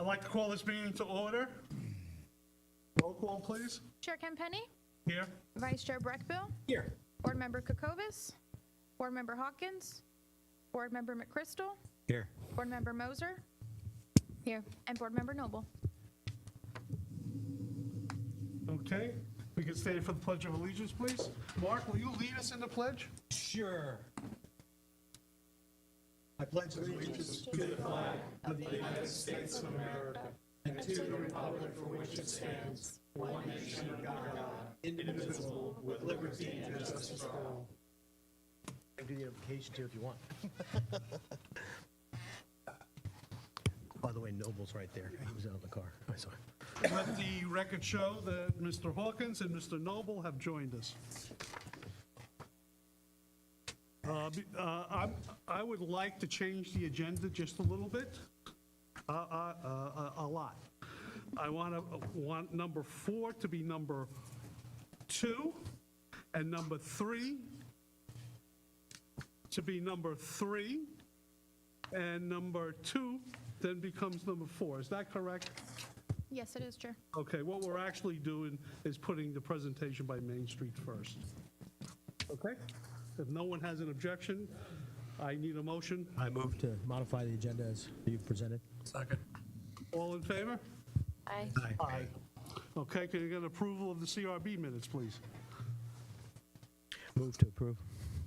I'd like to call this meeting to order. Roll call, please. Chair Kempenny, Here. Vice Chair Breckbill, Here. Board Member Kokovis, Board Member Hawkins, Board Member McChrystal, Here. Board Member Moser, here, and Board Member Noble. Okay, we can stand for the Pledge of Allegiance, please. Mark, will you lead us in the pledge? Sure. I pledge allegiance to the flag of the United States of America and to the republic for which it stands, one nation under God, indivisible, with liberty and justice for all. I can do the invocation too if you want. By the way, Noble's right there. He was out of the car. I saw him. Let the record show that Mr. Hawkins and Mr. Noble have joined us. I would like to change the agenda just a little bit, a lot. I want number 4 to be number 2, and number 3 to be number 3, and number 2 then becomes number 4. Is that correct? Yes, it is, Chair. Okay, what we're actually doing is putting the presentation by Main Street first. Okay? If no one has an objection, I need a motion. I move to modify the agenda as you presented. Second. All in favor? Aye. Aye. Okay, can you get approval of the CRB minutes, please? Move to approve.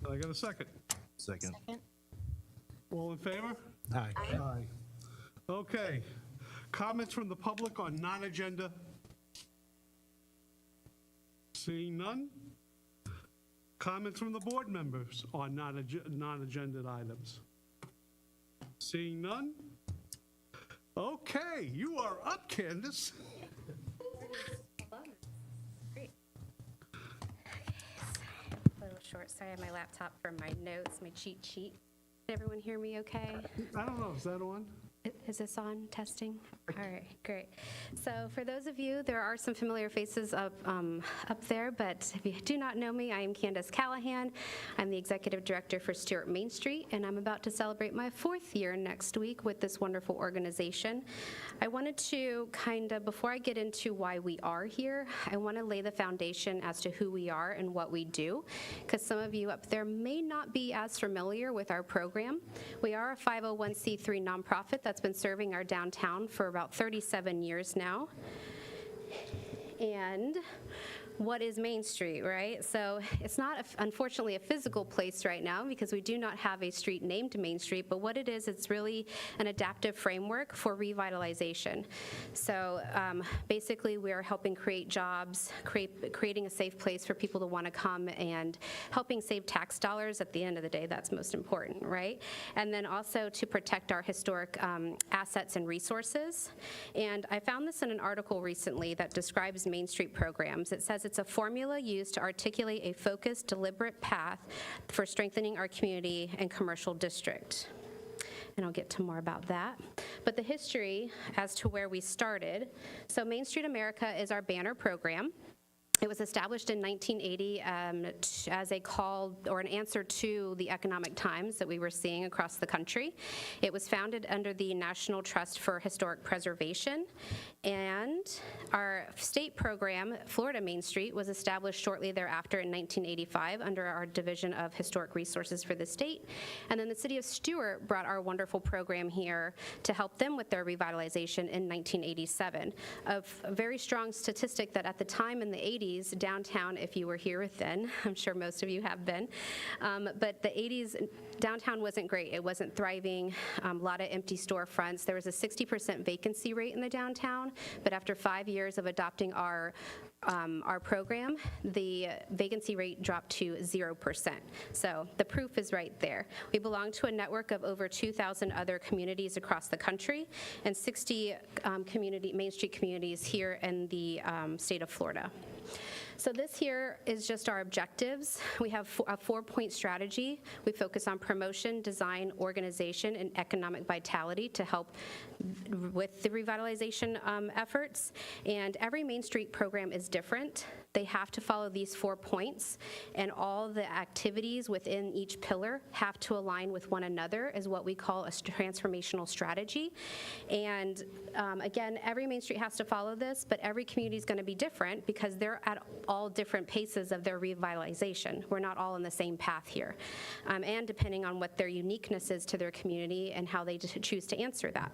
Can I get a second? Second. All in favor? Aye. Aye. Okay. Comments from the public on non-agenda? Seeing none? Comments from the board members on non-agenda items? Seeing none? Okay, you are up, Candace. Great. A little short. Sorry, I have my laptop for my notes, my cheat sheet. Can everyone hear me okay? I don't know, is that on? Is this on? Testing? All right, great. So for those of you, there are some familiar faces up there, but if you do not know me, I am Candace Callahan. I'm the Executive Director for Stewart Main Street, and I'm about to celebrate my 4th year next week with this wonderful organization. I wanted to before I get into why we are here, I want to lay the foundation as to who we are and what we do, because some of you up there may not be as familiar with our program. We are a 501c3 nonprofit that's been serving our downtown for about 37 years now. And what is Main Street, right? So it's not, unfortunately, a physical place right now because we do not have a street named Main Street, but what it is, it's really an adaptive framework for revitalization. So basically, we're helping create jobs, creating a safe place for people to want to come, and helping save tax dollars. At the end of the day, that's most important, right? And then also to protect our historic assets and resources. And I found this in an article recently that describes Main Street programs. It says it's a formula used to articulate a focused, deliberate path for strengthening our community and commercial district. And I'll get to more about that. But the history as to where we started. So Main Street America is our banner program. It was established in 1980 as a call or an answer to the economic times that we were seeing across the country. It was founded under the National Trust for Historic Preservation, and our state program, Florida Main Street, was established shortly thereafter in 1985 under our Division of Historic Resources for the state. And then the city of Stewart brought our wonderful program here to help them with their revitalization in 1987. A very strong statistic that at the time in the 80s, downtown, if you were here then, I'm sure most of you have been, but the 80s, downtown wasn't great. It wasn't thriving, a lot of empty storefronts. There was a 60% vacancy rate in the downtown, but after 5 years of adopting our program, the vacancy rate dropped to 0%. So the proof is right there. We belong to a network of over 2,000 other communities across the country and 60 Main Street communities here in the state of Florida. So this here is just our objectives. We have a 4-point strategy. We focus on promotion, design, organization, and economic vitality to help with the revitalization efforts. And every Main Street program is different. They have to follow these 4 points, and all the activities within each pillar have to align with one another is what we call a transformational strategy. And again, every Main Street has to follow this, but every community is going to be different because they're at all different paces of their revitalization. We're not all on the same path here. And depending on what their uniqueness is to their community and how they choose to answer that.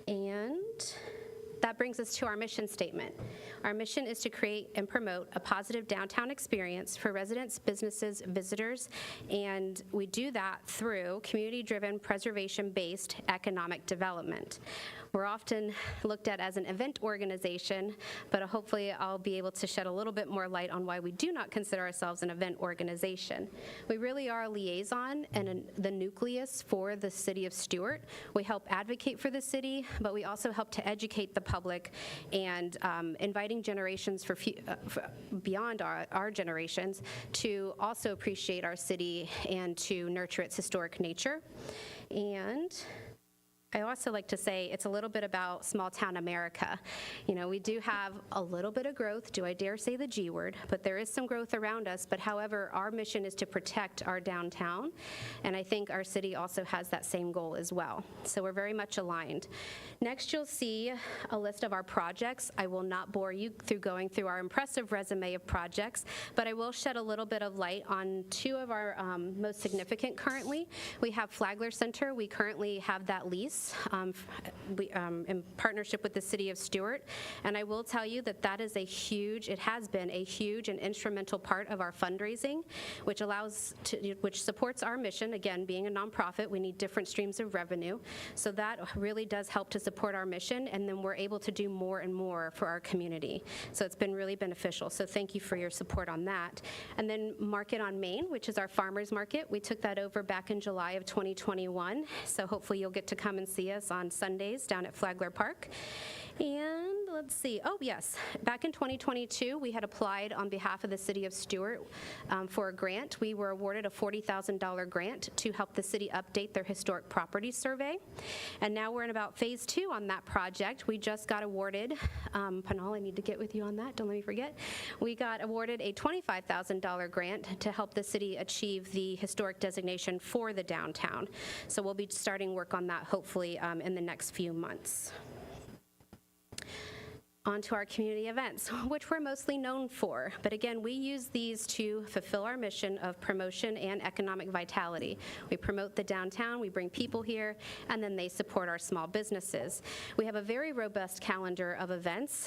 And that brings us to our mission statement. Our mission is to create and promote a positive downtown experience for residents, businesses, visitors, and we do that through community-driven, preservation-based economic development. We're often looked at as an event organization, but hopefully I'll be able to shed a little bit more light on why we do not consider ourselves an event organization. We really are a liaison and the nucleus for the city of Stuart. We help advocate for the city, but we also help to educate the public and inviting generations beyond our generations to also appreciate our city and to nurture its historic nature. And I also like to say it's a little bit about small town America. You know, we do have a little bit of growth, do I dare say the G word, but there is some growth around us. But however, our mission is to protect our downtown, and I think our city also has that same goal as well. So we're very much aligned. Next, you'll see a list of our projects. I will not bore you through going through our impressive resume of projects, but I will shed a little bit of light on 2 of our most significant currently. We have Flagler Center. We currently have that lease in partnership with the city of Stuart. And I will tell you that that is it has been a huge and instrumental part of our fundraising, which supports our mission. Again, being a nonprofit, we need different streams of revenue. So that really does help to support our mission, and then we're able to do more and more for our community. So it's been really beneficial. So thank you for your support on that. And then Market on Main, which is our farmers market. We took that over back in July of 2021. So hopefully you'll get to come and see us on Sundays down at Flagler Park. And let's see, oh yes, back in 2022, we had applied on behalf of the city of Stuart for a grant. We were awarded a $40,000 grant to help the city update their historic property survey. And now we're in about phase 2 on that project. We just got awarded, Panal, I need to get with you on that, don't let me forget. We got awarded a $25,000 grant to help the city achieve the historic designation for the downtown. So we'll be starting work on that hopefully in the next few months. On to our community events, which we're mostly known for. But again, we use these to fulfill our mission of promotion and economic vitality. We promote the downtown, we bring people here, and then they support our small businesses. We have a very robust calendar of events,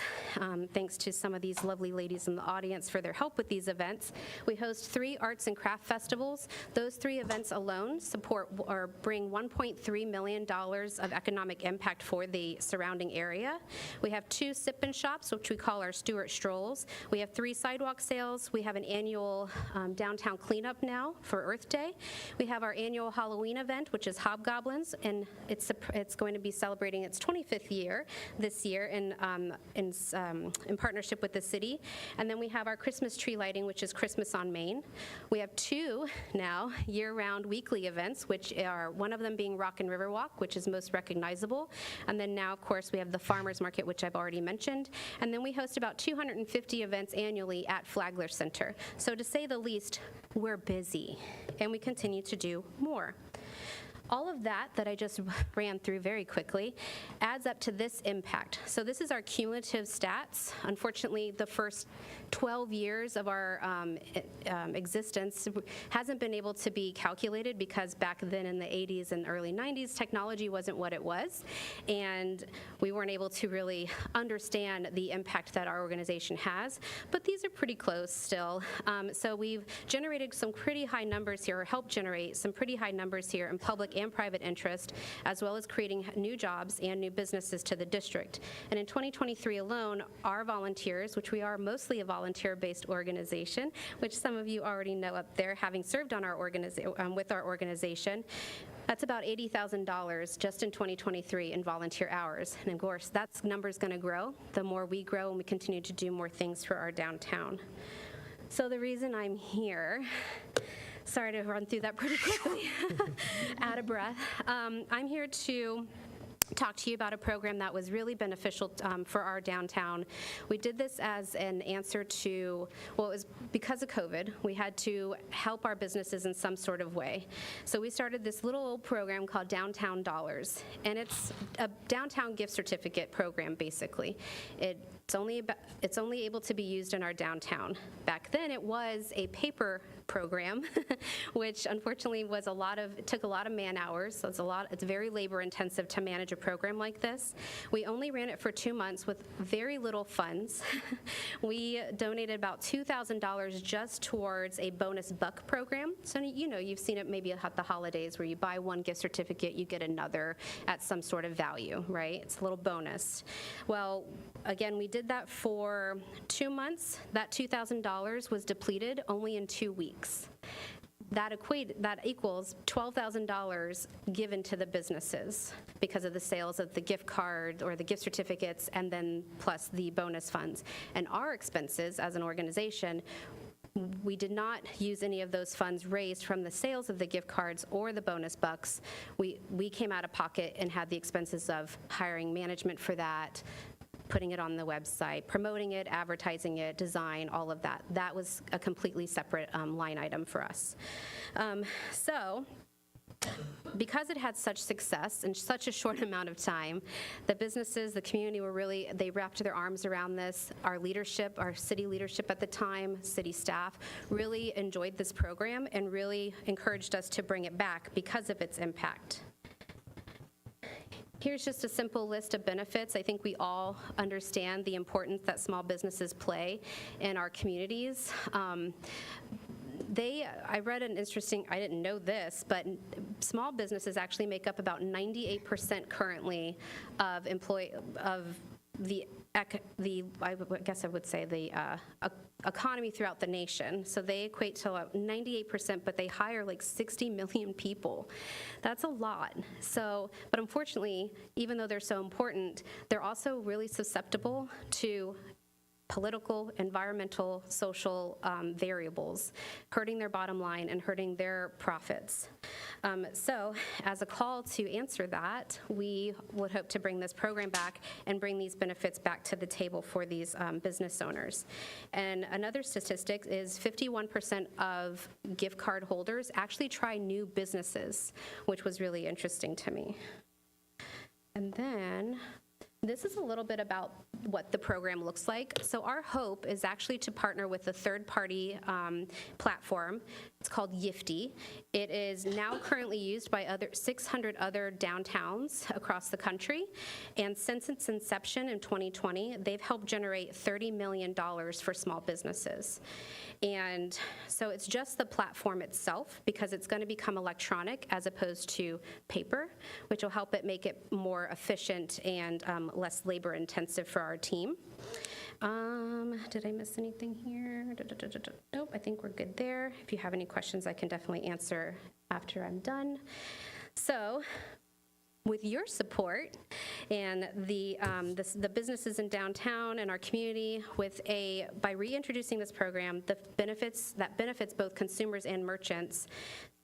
thanks to some of these lovely ladies in the audience for their help with these events. We host 3 arts and craft festivals. Those 3 events alone support or bring $1.3 million of economic impact for the surrounding area. We have 2 sip shops, which we call our Stuart Strolls. We have 3 sidewalk sales. We have an annual downtown cleanup now for Earth Day. We have our annual Halloween event, which is Hobgoblins, and it's going to be celebrating its 25th year this year in partnership with the city. And then we have our Christmas tree lighting, which is Christmas on Main. We have 2 now year-round weekly events, which are one of them being Rock and River Walk, which is most recognizable. And then now, of course, we have the Farmers Market, which I've already mentioned. And then we host about 250 events annually at Flagler Center. So to say the least, we're busy, and we continue to do more. All of that I just ran through very quickly adds up to this impact. So this is our cumulative stats. Unfortunately, the first 12 years of our existence hasn't been able to be calculated because back then in the 80s and early 90s, technology wasn't what it was, and we weren't able to really understand the impact that our organization has. But these are pretty close still. So we've generated some pretty high numbers here, or helped generate some pretty high numbers here in public and private interest, as well as creating new jobs and new businesses to the district. And in 2023 alone, our volunteers, which we are mostly a volunteer-based organization, which some of you already know up there, having served on our with our organization, that's about $80,000 just in 2023 in volunteer hours. And of course, that number's going to grow the more we grow and we continue to do more things for our downtown. So the reason I'm here, sorry to run through that pretty quickly, out of breath. I'm here to talk to you about a program that was really beneficial for our downtown. We did this as an answer to, well, it was because of COVID. We had to help our businesses in some sort of way. So we started this little old program called Downtown Dollars, and it's a downtown gift certificate program, basically. It's only able to be used in our downtown. Back then, it was a paper program, which unfortunately took a lot of man hours. So it's very labor intensive to manage a program like this. We only ran it for 2 months with very little funds. We donated about $2,000 just towards a bonus buck program. So you've seen it maybe at the holidays where you buy one gift certificate, you get another at some sort of value, right? It's a little bonus. Well, again, we did that for 2 months. That $2,000 was depleted only in 2 weeks. That equals $12,000 given to the businesses because of the sales of the gift card or the gift certificates, and then plus the bonus funds. And our expenses as an organization, we did not use any of those funds raised from the sales of the gift cards or the bonus bucks. We came out of pocket and had the expenses of hiring management for that, putting it on the website, promoting it, advertising it, design, all of that. That was a completely separate line item for us. So because it had such success in such a short amount of time, the businesses, the community they wrapped their arms around this. Our leadership, our city leadership at the time, city staff, really enjoyed this program and really encouraged us to bring it back because of its impact. Here's just a simple list of benefits. I think we all understand the importance that small businesses play in our communities. I read an interesting, I didn't know this, but small businesses actually make up about 98% currently of the I guess I would say the economy throughout the nation. So they equate to about 98%, but they hire like 60 million people. That's a lot. So, but unfortunately, even though they're so important, they're also really susceptible to political, environmental, social variables, hurting their bottom line and hurting their profits. So as a call to answer that, we would hope to bring this program back and bring these benefits back to the table for these business owners. And another statistic is 51% of gift card holders actually try new businesses, which was really interesting to me. And then this is a little bit about what the program looks like. So our hope is actually to partner with a third-party platform. It's called Yifty. It is now currently used by 600 other downtowns across the country. And since its inception in 2020, they've helped generate $30 million for small businesses. And so it's just the platform itself, because it's going to become electronic as opposed to paper, which will help it make it more efficient and less labor intensive for our team. Did I miss anything here? Nope, I think we're good there. If you have any questions, I can definitely answer after I'm done. So, with your support and the businesses in downtown and our community, by reintroducing this program, that benefits both consumers and merchants,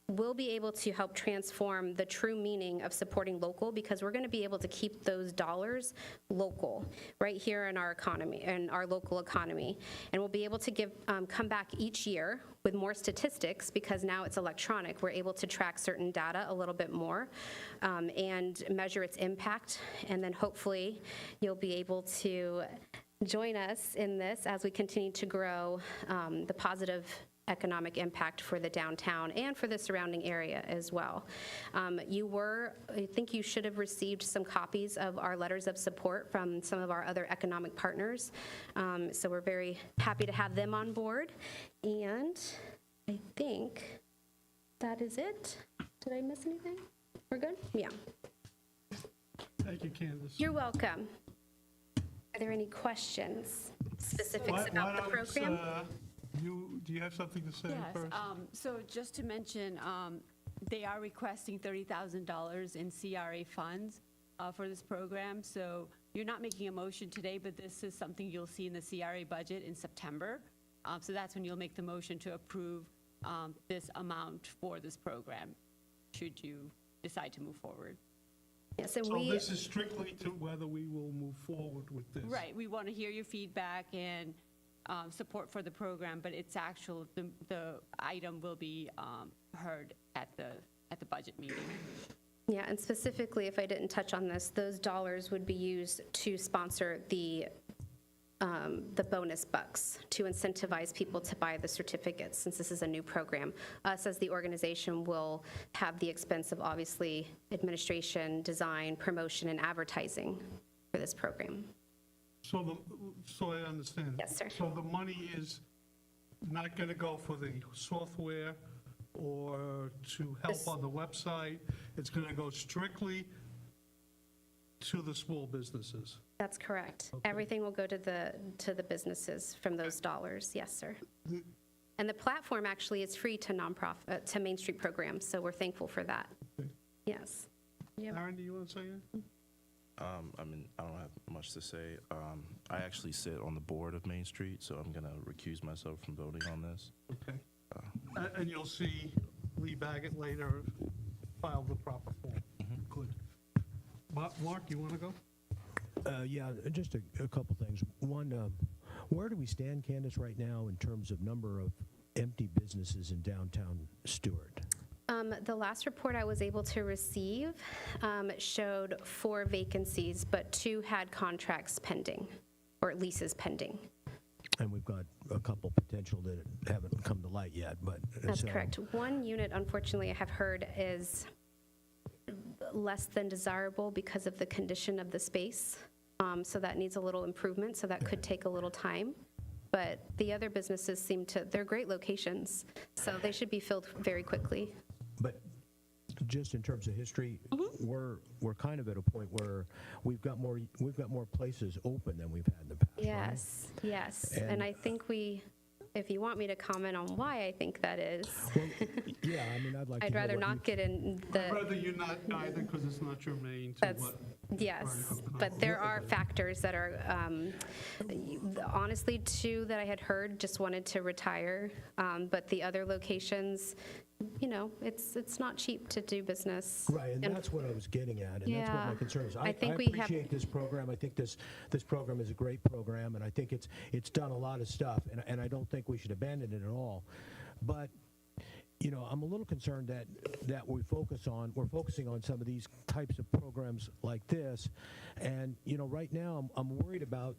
we'll be able to help transform the true meaning of supporting local, because we're going to be able to keep those dollars local right here in our economy, in our local economy. And we'll be able to come back each year with more statistics, because now it's electronic. We're able to track certain data a little bit more and measure its impact. And then hopefully you'll be able to join us in this as we continue to grow the positive economic impact for the downtown and for the surrounding area as well. I think you should have received some copies of our letters of support from some of our other economic partners. So we're very happy to have them on board. And I think that is it. Did I miss anything? We're good? Yeah. Thank you, Candace. You're welcome. Are there any questions, specifics about the program? Do you have something to say first? So just to mention, they are requesting $30,000 in CRA funds for this program. So you're not making a motion today, but this is something you'll see in the CRA budget in September. So that's when you'll make the motion to approve this amount for this program, should you decide to move forward. Yes, and So we, this is strictly to whether we will move forward with this. Right, we want to hear your feedback and support for the program, but it's actual, the item will be heard at the budget meeting. yeah, and specifically, if I didn't touch on this, those dollars would be used to sponsor the bonus bucks, to incentivize people to buy the certificates, since this is a new program. Us, as the organization, will have the expense of, obviously, administration, design, promotion, and advertising for this program. So I understand. Yes, sir. So the money is not going to go for the software or to help This- on the website? It's going to go strictly to the small businesses? That's correct. Okay. Everything will go to the businesses from those dollars. Yes, sir. And the platform actually is free to nonprofit, to Main Street programs, so we're thankful for that. Okay. Yes. Yep. Aaron, do you want to say anything? I mean, I don't have much to say. I actually sit on the board of Main Street, so I'm going to recuse myself from voting on this. Okay. And you'll see Lee Baggett later file the proper form. Good. Mark, you want to go? Yeah, just a couple things. One, where do we stand, Candace, right now in terms of number of empty businesses in downtown Stewart? The last report I was able to receive showed 4 vacancies, but 2 had contracts pending, or leases pending. And we've got a couple potential that haven't come to light yet, but. That's so- correct. One unit, unfortunately, I have heard is less than desirable because of the condition of the space. So that needs a little improvement, so that could take a little time. But the other businesses they're great locations, so they should be filled very quickly. But just in terms of history, Mm-hmm. we're kind of at a point where we've got more places open than we've had in the past. right? Yes. And And- I think if you want me to comment on why I think that is, Well, yeah, I mean, I'd like to I'd know rather what not you- get in I'd rather you not either, because it's not germane to That's, what. yes, but there are factors that are, honestly, 2 that I had heard just wanted to retire, but the other locations, it's not cheap to do business. Right, and that's what I was getting at, and that's what Yeah. my concern is. I think I we have- appreciate this program. I think this program is a great program, and I think it's done a lot of stuff, and I don't think we should abandon it at all. But I'm a little concerned that we're focusing on some of these types of programs like this, and right now I'm worried about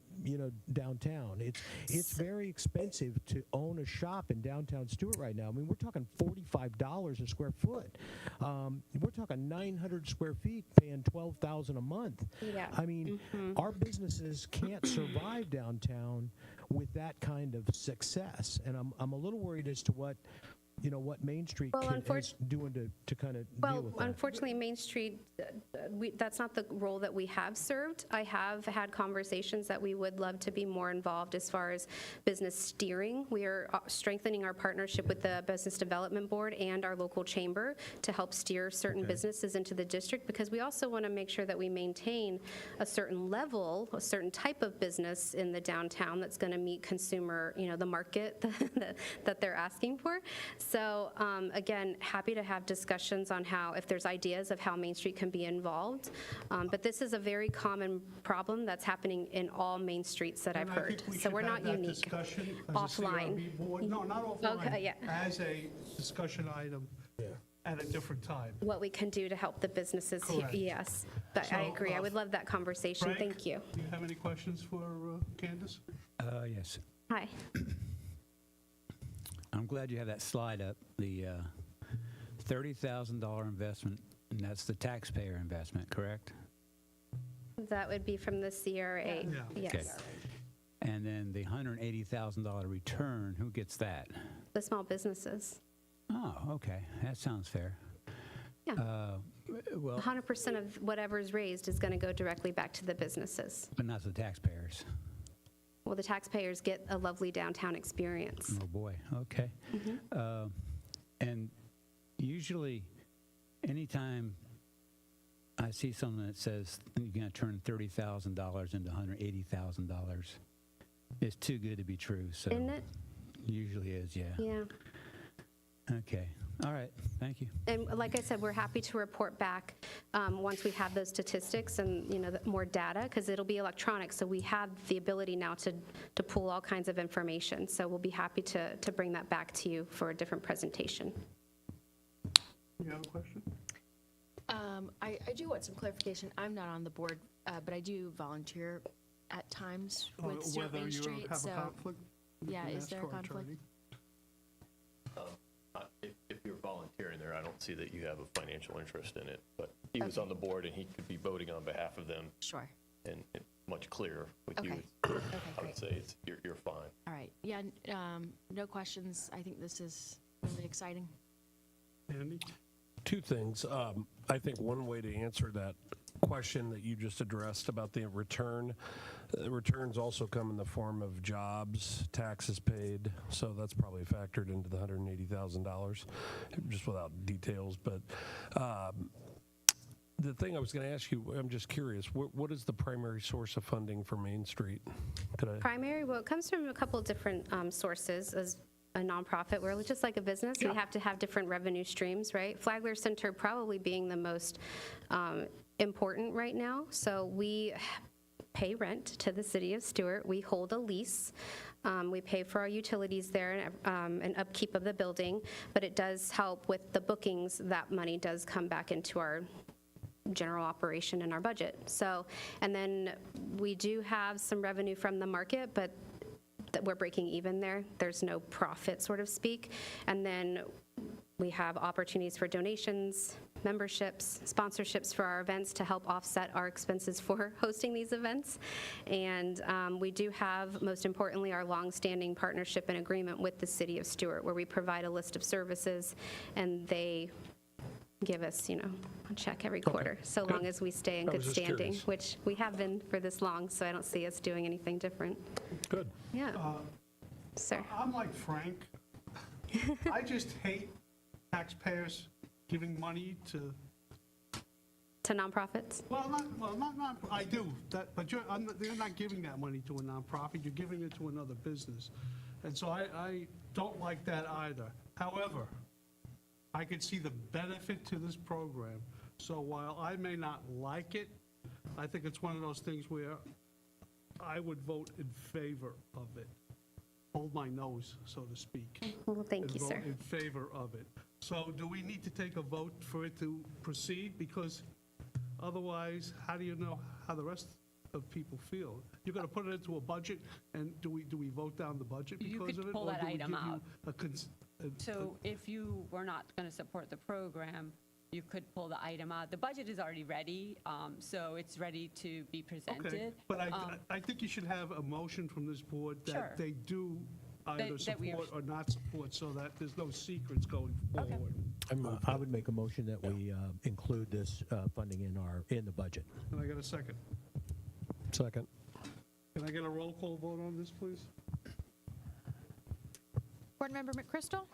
downtown. It's very expensive to own a shop in downtown Stewart right now. I mean, we're talking $45 a square foot. We're talking 900 square feet, paying $12,000 a month. Yeah. I mean, our businesses can't survive downtown with that kind of success, and I'm a little worried as to what Main Street Well, is doing to kind of deal Well, with that. unfortunately, Main Street, that's not the role that we have served. I have had conversations that we would love to be more involved as far as business steering. We are strengthening our partnership with the Business Development Board and our local chamber to help steer certain businesses into the district, because we also want to make sure that we maintain a certain level, a certain type of business in the downtown that's going to meet consumer, the market that they're asking for. So again, happy to have discussions on if there's ideas of how Main Street can be involved. But this is a very common problem that's happening in all main streets that I've And I heard. think we So should we're have not that unique. discussion as a Offline. CRB board. No, not offline. Okay, yeah. As a discussion item at a different time. What we can do to help the businesses here. Correct. Yes, but I So, agree. I would love that conversation. Frank, Thank you. Do you have any questions for Candace? Yes. Hi. I'm glad you have that slide up, the $30,000 investment, and that's the taxpayer investment, correct? That would be from the CRA. Yeah. Yes. Okay. And then the $180,000 return, who gets that? The small businesses. Oh, okay, that sounds fair. Yeah. Well, 100% of whatever is raised is going to go directly back to the businesses. but not the taxpayers. Well, the taxpayers get a lovely downtown experience. Oh, boy, okay. And usually, anytime I see something that says you're going to turn $30,000 into $180,000, it's too good to be true, so. Isn't it? Usually is, yeah. Yeah. Okay, all right, thank you. And like I said, we're happy to report back once we have those statistics and, more data, because it'll be electronic, so we have the ability now to pull all kinds of information. So we'll be happy to bring that back to you for a different presentation. You have a question? I do want some clarification. I'm not on the board, but I do volunteer at times with Stewart Main Street. Whether you have a So, conflict? you yeah, can is ask there a our conflict? attorney. If you're volunteering there, I don't see that you have a financial interest in it, but he was on the board and he could be voting on behalf of them, Sure. and it's much clearer with you. Okay. Okay, I would great. say you're fine. All right. Yeah, no questions. I think this is really exciting. Andy? Two things. I think one way to answer that question that you just addressed about the return, returns also come in the form of jobs, taxes paid, so that's probably factored into the $180,000, just without details. But the thing I was going to ask you, I'm just curious, what is the primary source of funding for Main Street? Could I? Primary, well, it comes from a couple of different sources. As a nonprofit, we're just like a business. We have to have different revenue streams, right? Flagler Center probably being the most important right now. So we pay rent to the city of Stewart. We hold a lease. We pay for our utilities there and upkeep of the building, but it does help with the bookings. That money does come back into our general operation and our budget. So, and then we do have some revenue from the market, but that we're breaking even there. There's no profit, sort of speak. And then we have opportunities for donations, memberships, sponsorships for our events to help offset our expenses for hosting these events. And we do have, most importantly, our longstanding partnership and agreement with the city of Stewart, where we provide a list of services and they give us, a check every quarter, so long as we stay in I good was just standing, curious. which we have been for this long, so I don't see us doing anything different. Good. Yeah. Sir. I'm like Frank. I just hate taxpayers giving money to, To nonprofits? not, I do, but they're not giving that money to a nonprofit, you're giving it to another business. And so I don't like that either. However, I could see the benefit to this program. So while I may not like it, I think it's one of those things where I would vote in favor of it. Hold my nose, so to speak. Well, thank you, And sir. vote in favor of it. So do we need to take a vote for it to proceed? Because otherwise, how do you know how the rest of people feel? You're going to put it into a budget, and do we vote down the budget You because could of it? pull or that do we item give you out. So if you were not going to support the program, you could pull the item out. The budget is already ready, so it's ready to be Okay, presented. but I think you should have a motion from this board Sure. that they do either That we are- support or not support, so that there's no secrets going forward. I would make a motion that we include this funding in the budget. Can I get a second? Second. Can I get a roll call vote on this, please? Board Member McChrystal?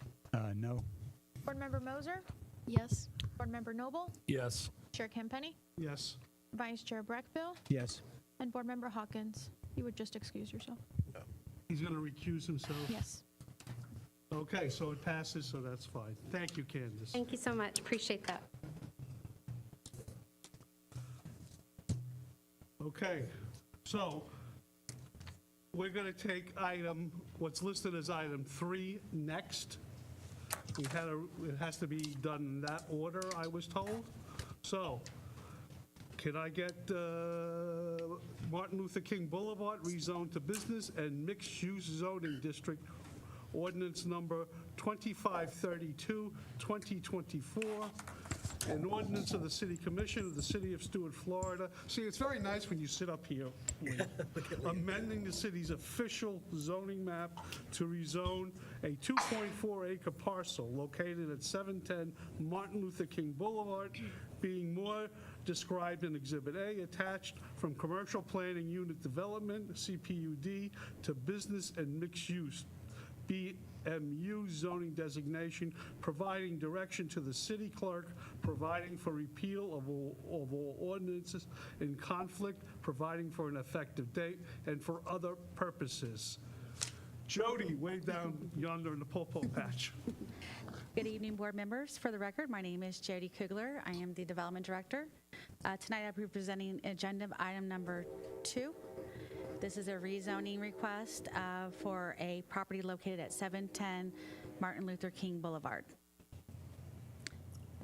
No. Board Member Moser? Yes. Board Member Noble? Yes. Chair Campenny? Yes. Vice Chair Breckbill? Yes. And Board Member Hawkins? You would just excuse yourself. He's going to recuse himself? Yes. Okay, so it passes, so that's fine. Thank you, Candace. Thank you so much. Appreciate that. Okay, so we're going to take what's listed as item 3 next. It has to be done in that order, I was told. So, can I get Martin Luther King Boulevard rezoned to business and mixed-use zoning district ordinance number 2532, 2024, an ordinance of the City Commission of the City of Stewart, Florida. See, it's very nice when you sit up here, amending the city's official zoning map to rezone a 2.4 acre parcel located at 710 Martin Luther King Boulevard, being more described in Exhibit A, attached from Commercial Planning Unit Development, CPUD, to Business and Mixed Use, BMU zoning designation, providing direction to the city clerk, providing for repeal of all ordinances in conflict, providing for an effective date, and for other purposes. Jody, way down yonder in the pawpaw patch. Good evening, board members. For the record, my name is Jody Kugler. I am the Development Director. Tonight I'll be presenting agenda item number 2. This is a rezoning request for a property located at 710 Martin Luther King Boulevard.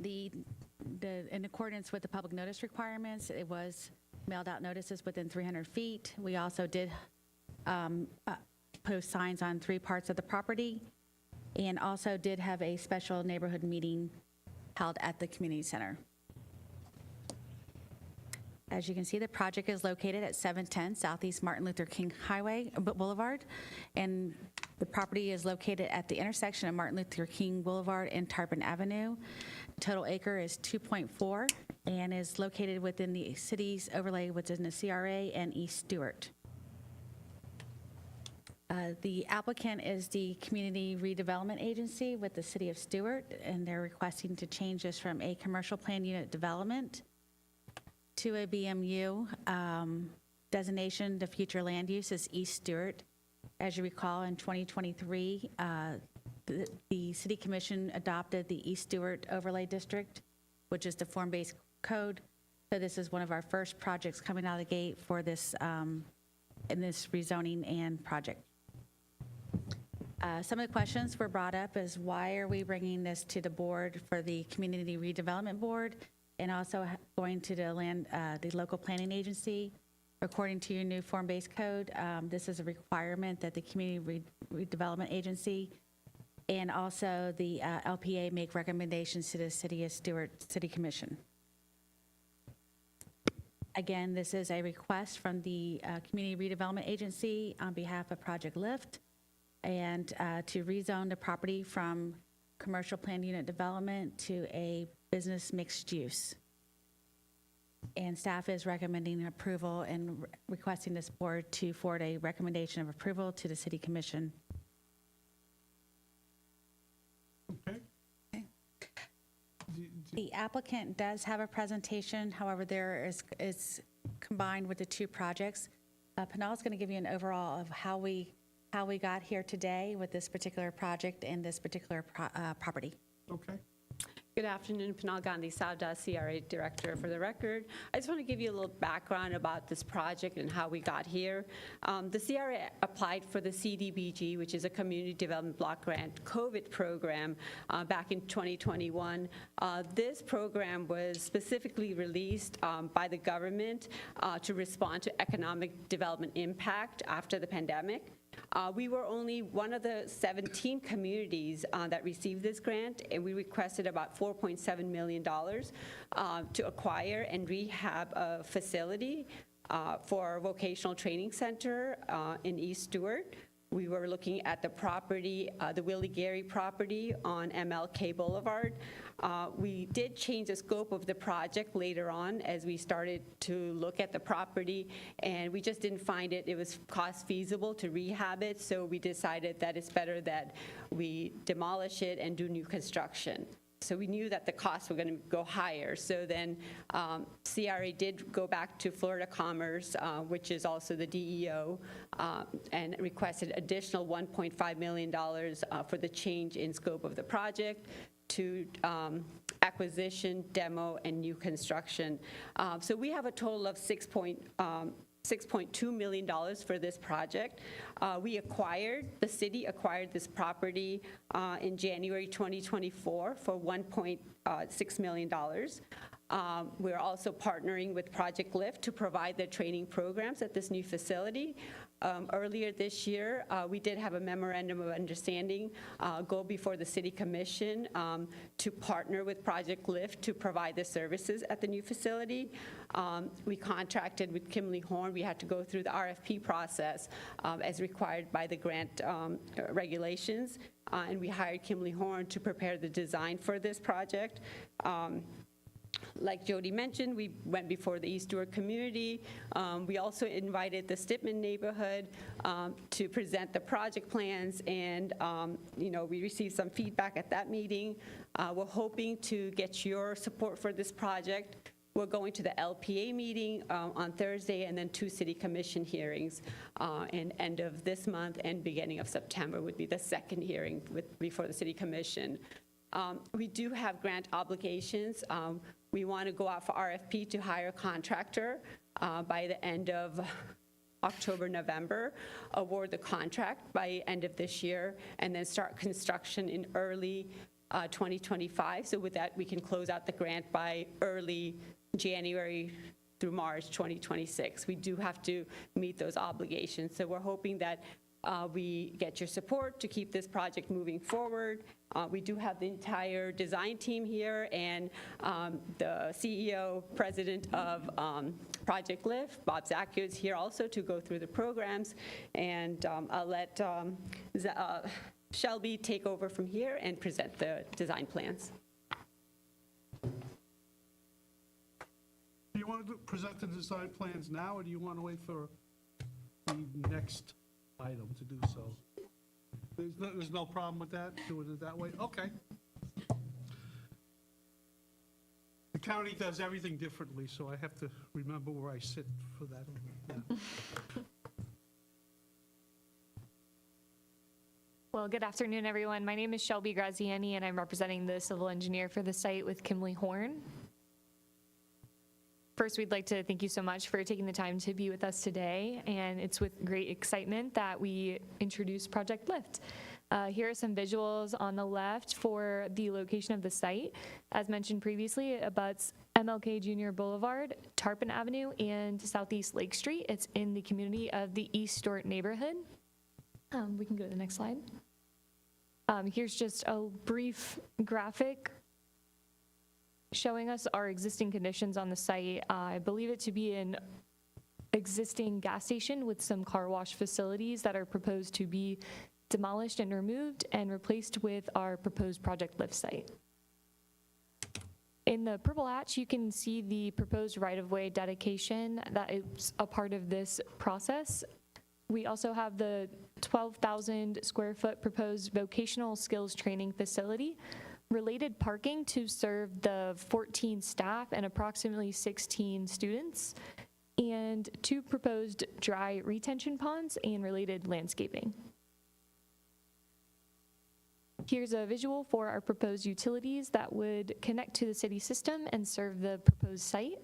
In accordance with the public notice requirements, it was mailed out notices within 300 feet. We also did post signs on 3 parts of the property, and also did have a special neighborhood meeting held at the community center. As you can see, the project is located at 710 Southeast Martin Luther King Boulevard, and the property is located at the intersection of Martin Luther King Boulevard and Tarpon Avenue. Total acre is 2.4 and is located within the city's overlay within the CRA and East Stewart. The applicant is the Community Redevelopment Agency with the City of Stewart, and they're requesting to change this from a commercial plan unit development to a BMU designation. The future land use is East Stewart. As you recall, in 2023, the City Commission adopted the East Stewart Overlay District, which is the form-based code. So this is one of our first projects coming out of the gate for this in this rezoning and project. Some of the questions were brought up is why are we bringing this to the board for the Community Redevelopment Board, and also going to the local planning agency. According to your new form-based code, this is a requirement that the Community Redevelopment Agency and also the LPA make recommendations to the City of Stewart City Commission. Again, this is a request from the Community Redevelopment Agency on behalf of Project Lift, and to rezone the property from commercial planned unit development to a business mixed use. And staff is recommending approval and requesting this board to forward a recommendation of approval to the City Commission. Okay. The applicant does have a presentation, however, there is combined with the 2 projects. Pinal is going to give you an overall of how we got here today with this particular project and this particular property. Okay. Good afternoon, Pinal Gandhi Savda, CRA Director for the record. I just want to give you a little background about this project and how we got here. The CRA applied for the CDBG, which is a Community Development Block Grant COVID program back in 2021. This program was specifically released by the government to respond to economic development impact after the pandemic. We were only one of the 17 communities that received this grant, and we requested about $4.7 million to acquire and rehab a facility for our vocational training center in East Stewart. We were looking at the property, the Willie Gary property on MLK Boulevard. We did change the scope of the project later on as we started to look at the property, and we just didn't find it was cost feasible to rehab it, so we decided that it's better that we demolish it and do new construction. So we knew that the costs were going to go higher. So then CRA did go back to Florida Commerce, which is also the DEO, and requested additional $1.5 million for the change in scope of the project to acquisition, demo, and new construction. So we have a total of $6.2 million for this project. The city acquired this property in January 2024 for $1.6 million. We're also partnering with Project Lift to provide the training programs at this new facility. Earlier this year, we did have a memorandum of understanding go before the City Commission to partner with Project Lift to provide the services at the new facility. We contracted with Kimley Horn. We had to go through the RFP process as required by the grant regulations, and we hired Kimley Horn to prepare the design for this project. Like Jody mentioned, we went before the East Stewart community. We also invited the Stipman neighborhood to present the project plans, and we received some feedback at that meeting. We're hoping to get your support for this project. We're going to the LPA meeting on Thursday, and then 2 City Commission hearings in end of this month and beginning of September would be the second hearing before the City Commission. We do have grant obligations. We want to go out for RFP to hire a contractor by the end of October, November, award the contract by end of this year, and then start construction in early 2025. So with that, we can close out the grant by early January through March 2026. We do have to meet those obligations. So we're hoping that we get your support to keep this project moving forward. We do have the entire design team here, and the CEO, president of Project Lift, Bob Zacchio, is here also to go through the programs. And I'll let Shelby take over from here and present the design plans. Do you want to present the design plans now, or do you want to wait for the next item to do so? There's no problem with that, doing it that way? Okay. The county does everything differently, so I have to remember where I sit for that. Yeah. Well, good afternoon, everyone. My name is Shelby Graziani, and I'm representing the civil engineer for the site with Kimley Horn. First, we'd like to thank you so much for taking the time to be with us today, and it's with great excitement that we introduce Project Lift. Here are some visuals on the left for the location of the site. As mentioned previously, it abuts MLK Jr. Boulevard, Tarpon Avenue, and Southeast Lake Street. It's in the community of the East Stewart neighborhood. We can go to the next slide. Here's just a brief graphic showing us our existing conditions on the site. I believe it to be an existing gas station with some car wash facilities that are proposed to be demolished and removed and replaced with our proposed Project Lift site. In the purple hatch, you can see the proposed right-of-way dedication that is a part of this process. We also have the 12,000 square foot proposed vocational skills training facility, related parking to serve the 14 staff and approximately 16 students, and 2 proposed dry retention ponds and related landscaping. Here's a visual for our proposed utilities that would connect to the city system and serve the proposed site.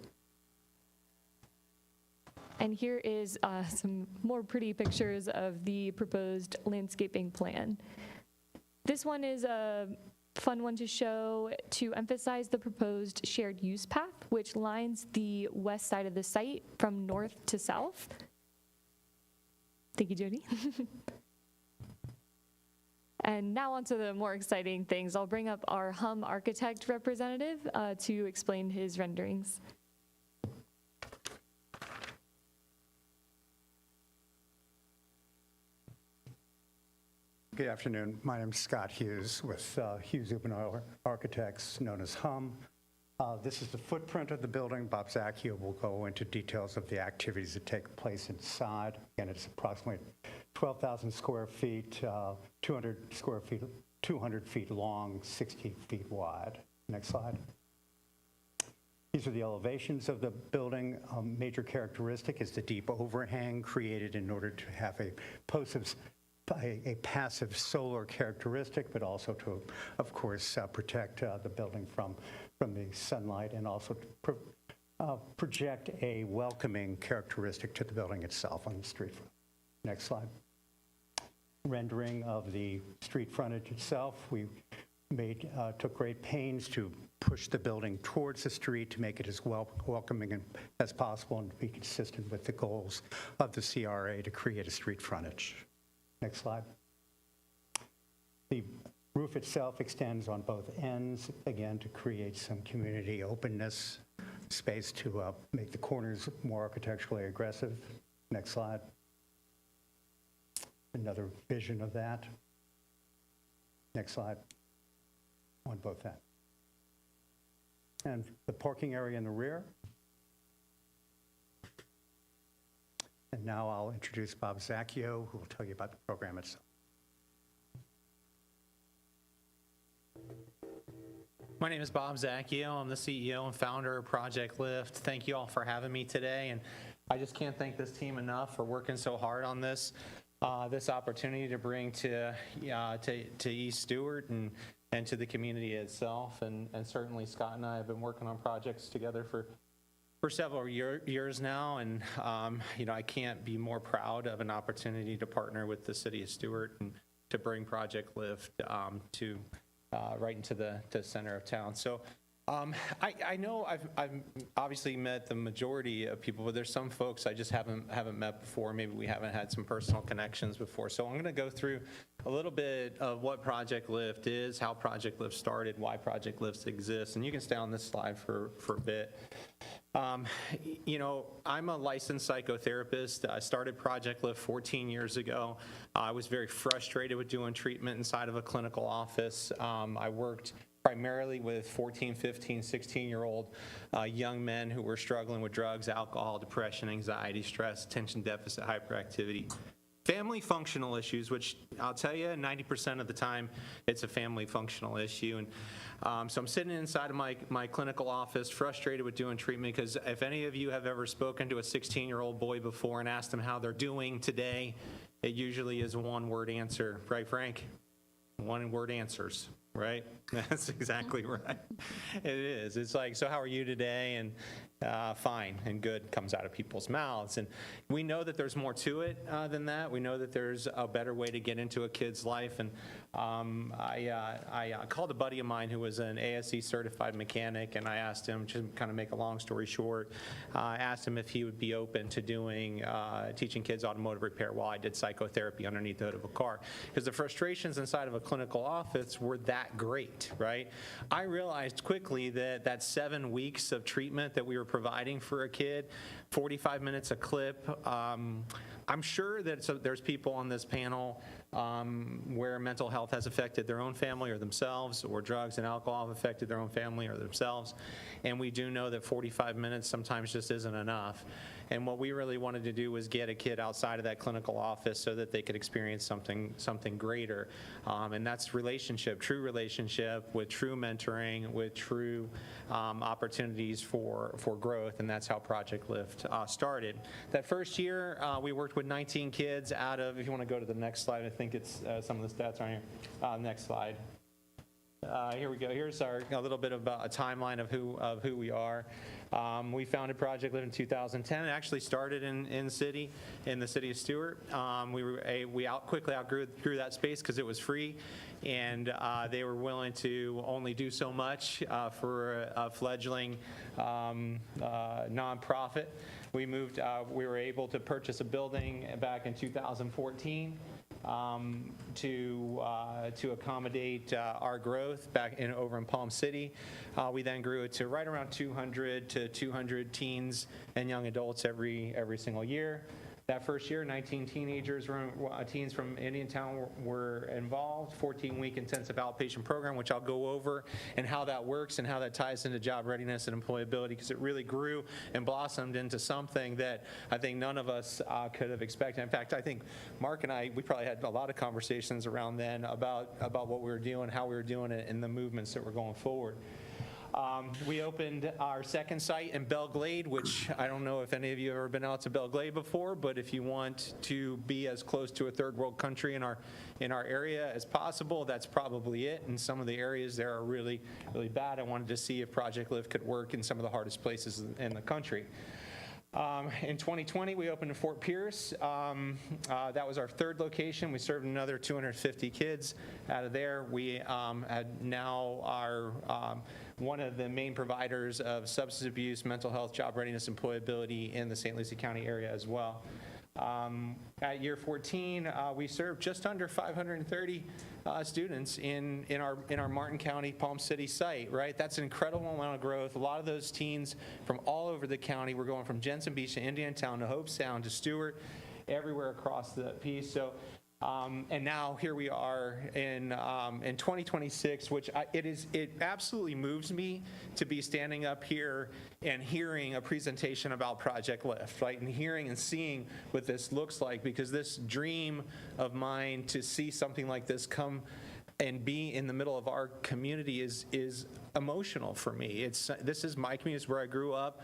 And here is some more pretty pictures of the proposed landscaping plan. This one is a fun one to show to emphasize the proposed shared use path, which lines the west side of the site from north to south. Thank you, Jody. And now on to the more exciting things. I'll bring up our HUM architect representative to explain his renderings. Good afternoon. My name is Scott Hughes with Hughes Ubenoil Architects, known as HUM. This is the footprint of the building. Bob Zacchio will go into details of the activities that take place inside. Again, it's approximately 12,000 square feet, 200 feet long, 60 feet wide. Next slide. These are the elevations of the building. A major characteristic is the deep overhang created in order to have a passive solar characteristic, but also to, of course, protect the building from the sunlight, and also to project a welcoming characteristic to the building itself on the street front. Next slide. Rendering of the street frontage itself. We took great pains to push the building towards the street to make it as welcoming as possible and to be consistent with the goals of the CRA to create a street frontage. Next slide. The roof itself extends on both ends, again, to create some community openness, space to make the corners more architecturally aggressive. Next slide. Another vision of that. Next slide. On both ends. And the parking area in the rear. And now I'll introduce Bob Zacchio, who will tell you about the program itself. My name is Bob Zacchio. I'm the CEO and founder of Project Lift. Thank you all for having me today, and I just can't thank this team enough for working so hard on this opportunity to bring to East Stewart and and to the community itself. And certainly Scott and I have been working on projects together for several years now, and I can't be more proud of an opportunity to partner with the city of Stewart and to bring Project Lift to right into the center of town. So I know I've obviously met the majority of people, but there's some folks I just haven't met before. Maybe we haven't had some personal connections before. So I'm going to go through a little bit of what Project Lift is, how Project Lift started, why Project Lift exists, and you can stay on this slide for a bit. I'm a licensed psychotherapist. I started Project Lift 14 years ago. I was very frustrated with doing treatment inside of a clinical office. I worked primarily with 14, 15, 16-year-old young men who were struggling with drugs, alcohol, depression, anxiety, stress, attention deficit, hyperactivity. Family functional issues, which I'll tell you, 90% of the time, it's a family functional issue. And so I'm sitting inside of my clinical office, frustrated with doing treatment, because if any of you have ever spoken to a 16-year-old boy before and asked them how they're doing today, it usually is a one-word answer. Right, Frank? One-word answers, right? That's exactly right. It is. It's like, so how are you today? And fine and good comes out of people's mouths. And we know that there's more to it than that. We know that there's a better way to get into a kid's life. And I called a buddy of mine who was an ASE certified mechanic, and I asked him, to kind of make a long story short, I asked him if he would be open to doing, teaching kids automotive repair while I did psychotherapy underneath the hood of a car. Because the frustrations inside of a clinical office were that great, right? I realized quickly that 7 weeks of treatment that we were providing for a kid, 45 minutes a clip. I'm sure that there's people on this panel where mental health has affected their own family or themselves, or drugs and alcohol have affected their own family or themselves. And we do know that 45 minutes sometimes just isn't enough. And what we really wanted to do was get a kid outside of that clinical office so that they could experience something greater. And that's relationship, true relationship with true mentoring, with true opportunities for growth. And that's how Project Lift started. That first year, we worked with 19 kids out of, if you want to go to the next slide, I think it's some of the stats are here. Next slide. Here we go. Here's a little bit about a timeline of who we are. We founded Project Lift in 2010. It actually started in the city of Stewart. We quickly outgrew that space because it was free, and they were willing to only do so much for a fledgling nonprofit. We were able to purchase a building back in 2014. To accommodate our growth back over in Palm City. We then grew it to right around 200 to 200 teens and young adults every single year. That first year, 19 teens from Indiantown were involved, 14-week intensive outpatient program, which I'll go over, and how that works and how that ties into job readiness and employability, because it really grew and blossomed into something that I think none of us could have expected. In fact, I think Mark and we probably had a lot of conversations around then about what we were doing, how we were doing it, and the movements that were going forward. We opened our second site in Belle Glade, which I don't know if any of you have ever been out to Belle Glade before, but if you want to be as close to a third world country in our area as possible, that's probably it. And some of the areas there are really, really bad. I wanted to see if Project Lift could work in some of the hardest places in the country. In 2020, we opened in Fort Pierce. That was our third location. We served another 250 kids out of there. We now are one of the main providers of substance abuse, mental health, job readiness, employability in the St. Lucie County area as well. At year 14, we served just under 530 students in our Martin County, Palm City site, right? That's an incredible amount of growth. A lot of those teens from all over the county were going from Jensen Beach to Indiantown to Hope Sound to Stewart, everywhere across the piece. So, and now here we are in 2026, which it absolutely moves me to be standing up here and hearing a presentation about Project Lift, right? And hearing and seeing what this looks like, because this dream of mine to see something like this come and be in the middle of our community is emotional for me. This is my community. It's where I grew up.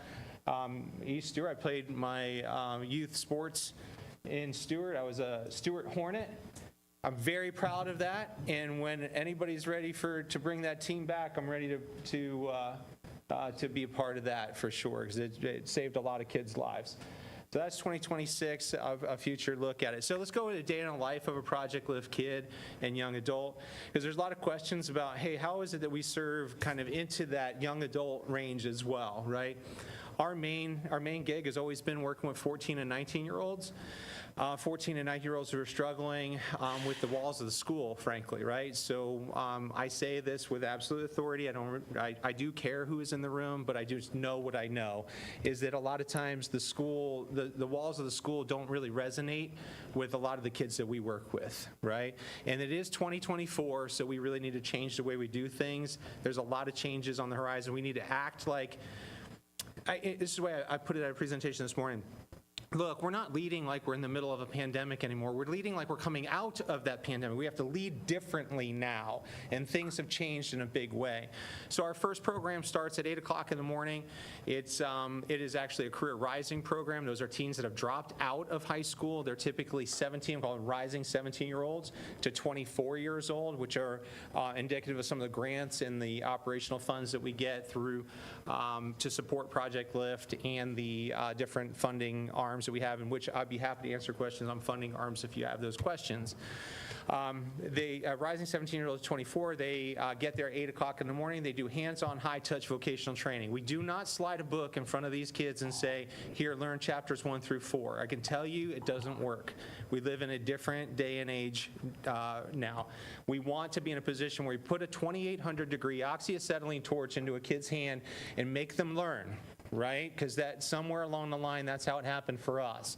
East Stewart, I played my youth sports in Stewart. I was a Stewart Hornet. I'm very proud of that, and when anybody's ready to bring that team back, I'm ready to be a part of that for sure, because it saved a lot of kids' lives. So that's 2026, a future look at it. So let's go with a day in the life of a Project Lift kid and young adult, because there's a lot of questions about, hey, how is it that we serve kind of into that young adult range as well, right? Our main gig has always been working with 14 and 19-year-olds. 14 and 19-year-olds who are struggling with the walls of the school, frankly, right? So I say this with absolute authority. I do care who is in the room, but I just know what I know, is that a lot of times the school, the walls of the school don't really resonate with a lot of the kids that we work with, right? And it is 2024, so we really need to change the way we do things. There's a lot of changes on the horizon. We need to act like, this is the way I put it at a presentation this morning. Look, we're not leading like we're in the middle of a pandemic anymore. We're leading like we're coming out of that pandemic. We have to lead differently now, and things have changed in a big way. So our first program starts at 8 o'clock in the morning. It is actually a career rising program. Those are teens that have dropped out of high school. They're typically 17, called rising 17-year-olds to 24 years old, which are indicative of some of the grants and the operational funds that we get through to support Project Lift and the different funding arms that we have, in which I'd be happy to answer questions on funding arms if you have those questions. They rising 17-year-olds to 24, they get there at 8 o'clock in the morning. They do hands-on, high-touch vocational training. We do not slide a book in front of these kids and say, here, learn chapters 1 through 4. I can tell you it doesn't work. We live in a different day and age now. We want to be in a position where we put a 2,800-degree oxyacetylene torch into a kid's hand and make them learn, right? Because that somewhere along the line, that's how it happened for us.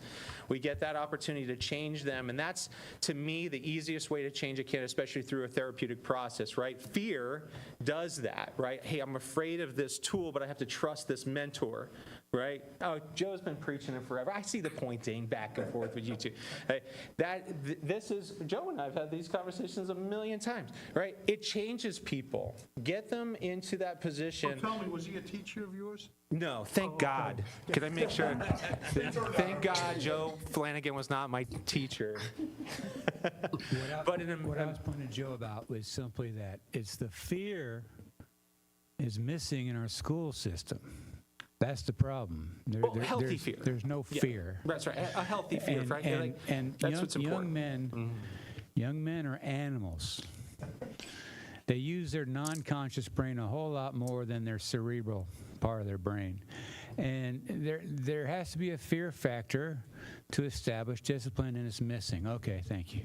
We get that opportunity to change them, and that's, to me, the easiest way to change a kid, especially through a therapeutic process, right? Fear does that, right? Hey, I'm afraid of this tool, but I have to trust this mentor, right? Oh, Joe's been preaching it forever. I see the pointing back and forth with you two. Hey, this is, Joe and I have had these conversations a million times, right? It changes people. Get them into that position. So tell me, was he a teacher of yours? No, thank God. Can I make sure? Thank God Joe Flanagan was not my teacher. What I was pointing to Joe about was simply that it's the fear is missing in our school system. That's the problem. Healthy fear. There's no fear. That's right. A healthy fear, right? And that's what's important. Young men are animals. They use their non-conscious brain a whole lot more than their cerebral part of their brain. And there has to be a fear factor to establish discipline, and it's missing. Okay, thank you.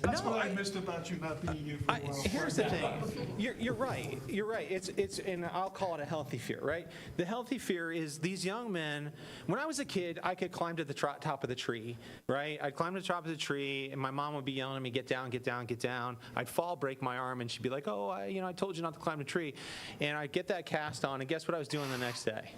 That's what I missed about you not being you for a while. Here's the thing. You're right. You're right. It's and I'll call it a healthy fear, right? The healthy fear is these young men. When I was a kid, I could climb to the top of the tree, right? I'd climb to the top of the tree, and my mom would be yelling at me, "Get down, get down, get down." I'd fall, break my arm, and she'd be like, "Oh, I told you not to climb the tree," and I'd get that cast on, and guess what I was doing the next day?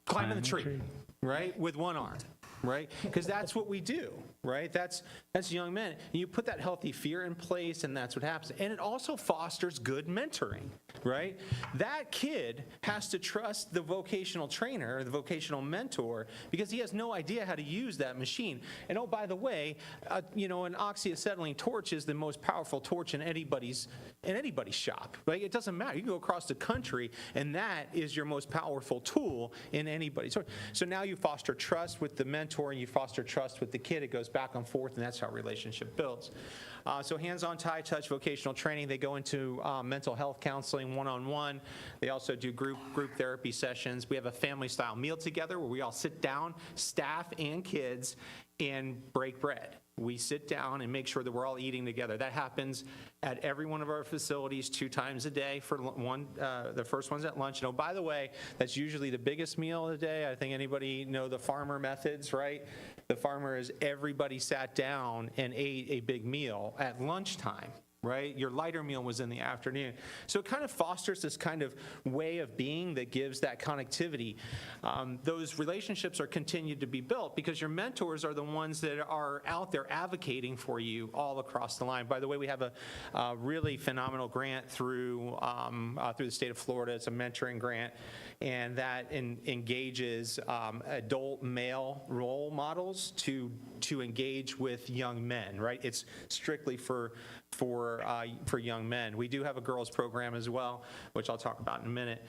Climbing the tree, right, with one arm. Right? Because that's what we do, right? That's young men. You put that healthy fear in place, and that's what happens. And it also fosters good mentoring, right? That kid has to trust the vocational trainer or the vocational mentor because he has no idea how to use that machine. And oh, by the way, an oxyacetylene torch is the most powerful torch in anybody's shop, right? It doesn't matter. You can go across the country, and that is your most powerful tool in anybody's. So now you foster trust with the mentor, and you foster trust with the kid. It goes back and forth, and that's how relationship builds. So hands-on, high-touch vocational training. They go into mental health counseling one-on-one. They also do group therapy sessions. We have a family-style meal together where we all sit down, staff and kids, and break bread. We sit down and make sure that we're all eating together. That happens at every one of our facilities 2 times a day. For one, the first one's at lunch. And oh, by the way, that's usually the biggest meal of the day. I think anybody know the farmer methods, right? The farmer is everybody sat down and ate a big meal at lunchtime. Right? Your lighter meal was in the afternoon. So it kind of fosters this kind of way of being that gives that connectivity. Those relationships are continued to be built because your mentors are the ones that are out there advocating for you all across the line. By the way, we have a really phenomenal grant through the state of Florida. It's a mentoring grant, and that engages adult male role models to to engage with young men, right? It's strictly for young men. We do have a girls program as well, which I'll talk about in a minute.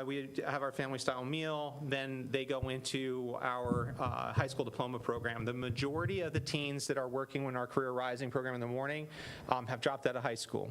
We have our family style meal, then they go into our high school diploma program. The majority of the teens that are working in our Career Rising program in the morning have dropped out of high school,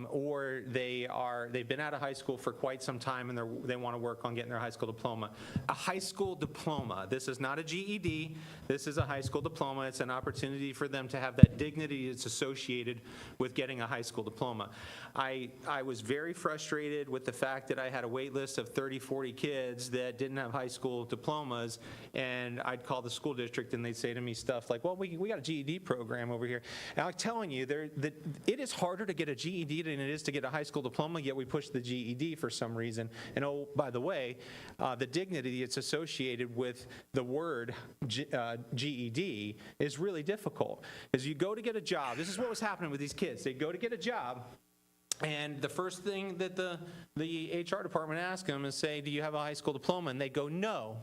or they've been out of high school for quite some time and they want to work on getting their high school diploma. A high school diploma, this is not a GED, this is a high school diploma. It's an opportunity for them to have that dignity that's associated with getting a high school diploma. I was very frustrated with the fact that I had a wait list of 30, 40 kids that didn't have high school diplomas, and I'd call the school district and they'd say to me stuff like, well, we got a GED program over here. And I'm telling you, it is harder to get a GED than it is to get a high school diploma, yet we push the GED for some reason. And oh, by the way, the dignity that's associated with the word GED is really difficult. As you go to get a job, this is what was happening with these kids. They'd go to get a job, and the first thing that the HR department asks them is say, do you have a high school diploma? And they go, no,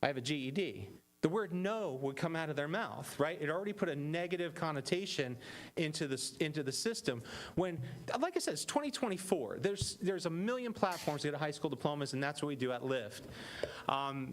I have a GED. The word no would come out of their mouth, right? It already put a negative connotation into the system. When, like I said, it's 2024. There's a million platforms to get a high school diplomas, and that's what we do at Lyft.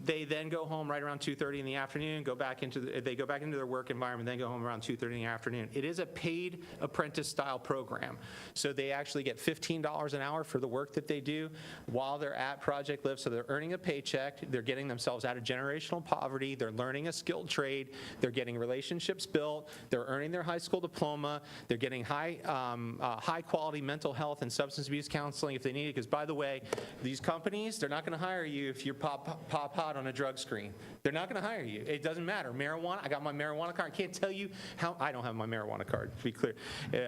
They then go home right around 2:30 in the afternoon, they go back into their work environment, then go home around 2:30 in the afternoon. It is a paid apprentice-style program. So they actually get $15 an hour for the work that they do while they're at Project Lyft. So they're earning a paycheck, they're getting themselves out of generational poverty, they're learning a skilled trade, they're getting relationships built, they're earning their high school diploma, they're getting high quality mental health and substance abuse counseling if they need it, because by the way, these companies, they're not going to hire you if you're pop hot on a drug screen. They're not going to hire you. It doesn't matter. Marijuana, I got my marijuana card. I can't tell you how, I don't have my marijuana card, to be clear.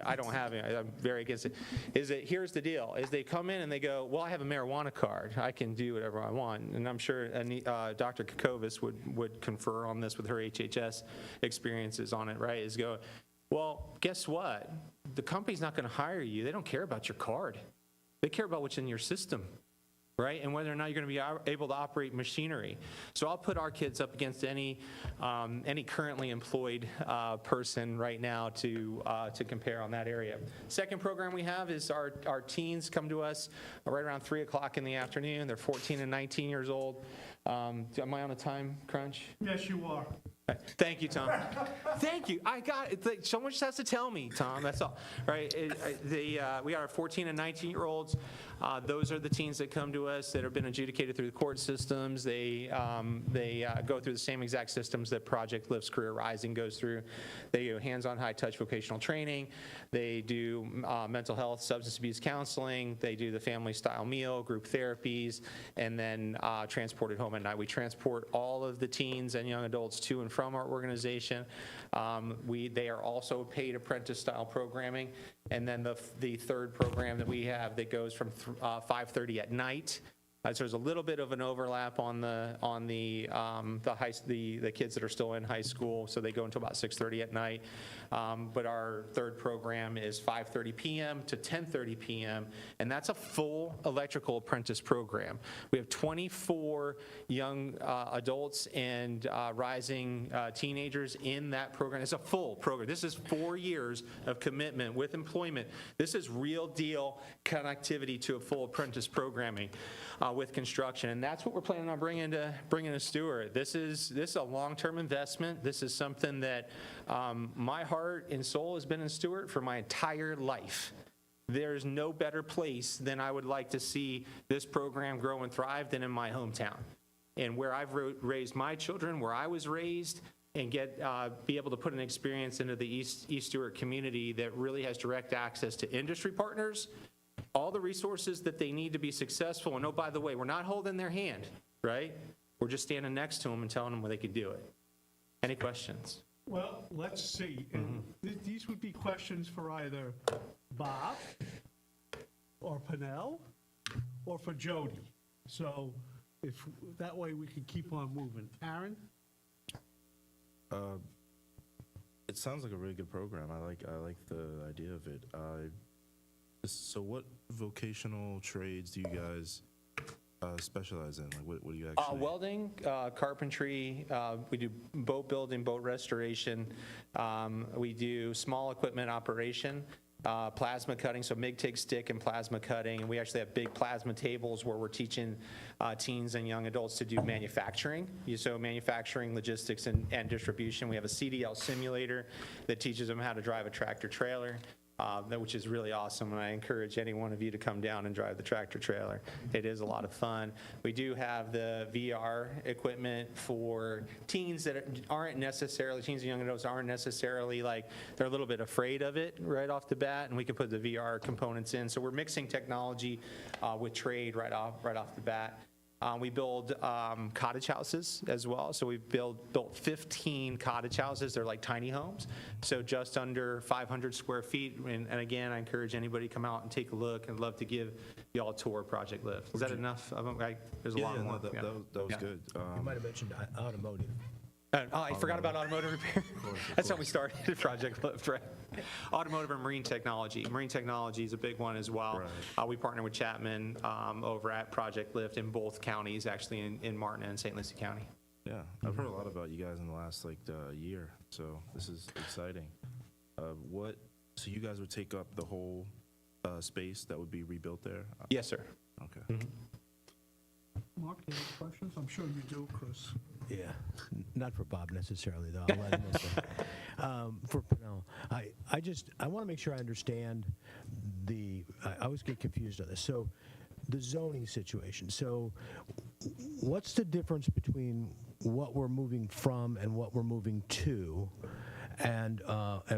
I don't have it. I'm very against it. Here's the deal, is they come in and they go, well, I have a marijuana card. I can do whatever I want. And I'm sure Dr. Kokovis would confer on this with her HHS experiences on it, right? Is go, well, guess what? The company's not going to hire you. They don't care about your card. They care about what's in your system, right? And whether or not you're going to be able to operate machinery. So I'll put our kids up against any currently employed person right now to compare on that area. Second program we have is our teens come to us right around 3 o'clock in the afternoon. They're 14 and 19 years old. Am I on a time crunch? Yes, you are. Thank you, Tom. Thank you. I got it. Someone just has to tell me, Tom. That's all. Right? We got our 14 and 19-year-olds. Those are the teens that come to us that have been adjudicated through the court systems. They go through the same exact systems that Project Lyft's Career Rising goes through. They do hands-on, high-touch vocational training. They do mental health, substance abuse counseling. They do the family-style meal, group therapies, and then transported home at night. We transport all of the teens and young adults to and from our organization. They are also paid apprentice-style programming. And then the third program that we have that goes from 5:30 at night. So there's a little bit of an overlap on the kids that are still in high school, so they go until about 6:30 at night. But our third program is 5:30 p.m. to 10:30 p.m., and that's a full electrical apprentice program. We have 24 young adults and rising teenagers in that program. It's a full program. This is 4 years of commitment with employment. This is real deal connectivity to a full apprentice programming. With construction, and that's what we're planning on bringing to Stewart. This is a long-term investment. This is something that my heart and soul has been in Stewart for my entire life. There's no better place than I would like to see this program grow and thrive than in my hometown, and where I've raised my children, where I was raised, and be able to put an experience into the East Stewart community that really has direct access to industry partners, all the resources that they need to be successful. And oh, by the way, we're not holding their hand, right? We're just standing next to them and telling them where they could do it. Any questions? Well, let's see. And these would be questions for either Bob or Pernell or for Jody. So if that way we can keep on moving. Aaron? It sounds like a really good program. I like the idea of it. So what vocational trades do you guys specialize in? Like, what do you actually? Welding, carpentry, we do boat building, boat restoration. We do small equipment operation, plasma cutting, so MIG, TIG, stick, and plasma cutting. And we actually have big plasma tables where we're teaching teens and young adults to do manufacturing. So manufacturing, logistics, and distribution. We have a CDL simulator that teaches them how to drive a tractor trailer. Which is really awesome, and I encourage any one of you to come down and drive the tractor trailer. It is a lot of fun. We do have the VR equipment for teens that aren't necessarily, teens and young adults aren't necessarily like, they're a little bit afraid of it right off the bat, and we can put the VR components in. So we're mixing technology with trade right off the bat. We build cottage houses as well. So we've built 15 cottage houses. They're like tiny homes, so just under 500 square feet. And again, I encourage anybody to come out and take a look. I'd love to give you all a tour of Project Lift. Is that enough of them? There's a lot more. That was good. You might have mentioned automotive. I forgot about automotive repair. That's how we started Project Lift, right? Automotive and marine technology. Marine technology is a big one as well. Right. We partner with Chapman over at Project Lift in both counties, actually in Martin and St. Lucie County. Yeah, I've heard a lot about you guys in the last year, so this is exciting. So you guys would take up the whole space that would be rebuilt there? Yes, sir. Okay. Mark, you have questions? I'm sure you do, Chris. Yeah, not for Bob necessarily, though. I'll let him answer. For Pernell, I want to make sure I understand I always get confused on this. So the zoning situation. So what's the difference between what we're moving from and what we're moving to, and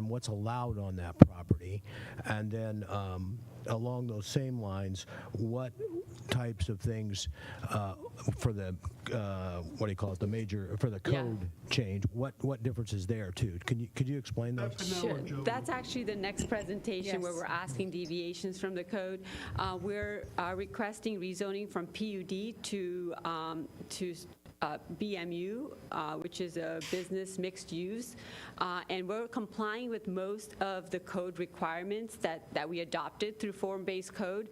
what's allowed on that property? And then along those same lines, what types of things for the what do you call it, the major, for the code change, what difference is there too? Could you explain that? Sure. That's actually the next presentation where we're asking deviations from the code. We're requesting rezoning from PUD to BMU, which is a business mixed use, and we're complying with most of the code requirements that we adopted through form-based code.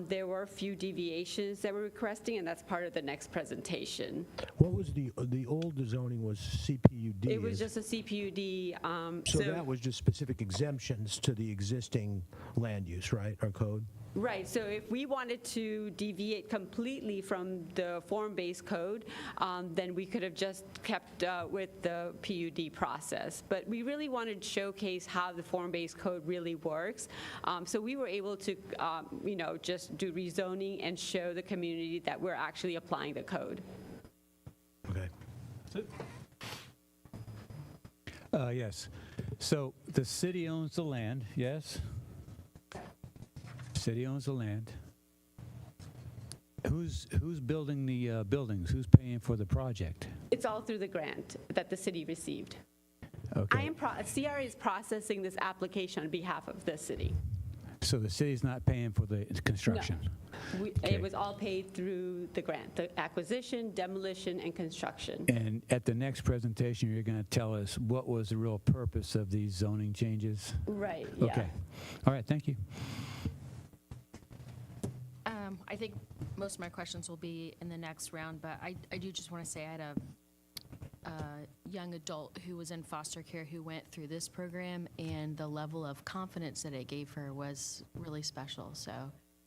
There were a few deviations that we're requesting, and that's part of the next presentation. What was the old zoning was CPUD? It was just a CPUD. So that was just specific exemptions to the existing land use, right, or code? Right, so if we wanted to deviate completely from the form-based code, then we could have just kept with the PUD process. But we really wanted to showcase how the form-based code really works. So we were able to, just do rezoning and show the community that we're actually applying the code. Okay. That's it? Yes. So the city owns the land, yes? City owns the land. Who's building the buildings? Who's paying for the project? It's all through the grant that the city received. Okay. CRA is processing this application on behalf of the city. So the city's not paying for the construction? No. Okay. It was all paid through the grant, the acquisition, demolition, and construction. And at the next presentation, you're going to tell us what was the real purpose of these zoning changes? Right, yeah. Okay. All right, thank you. I think most of my questions will be in the next round, but I do just want to say I had a young adult who was in foster care who went through this program, and the level of confidence that it gave her was really special. So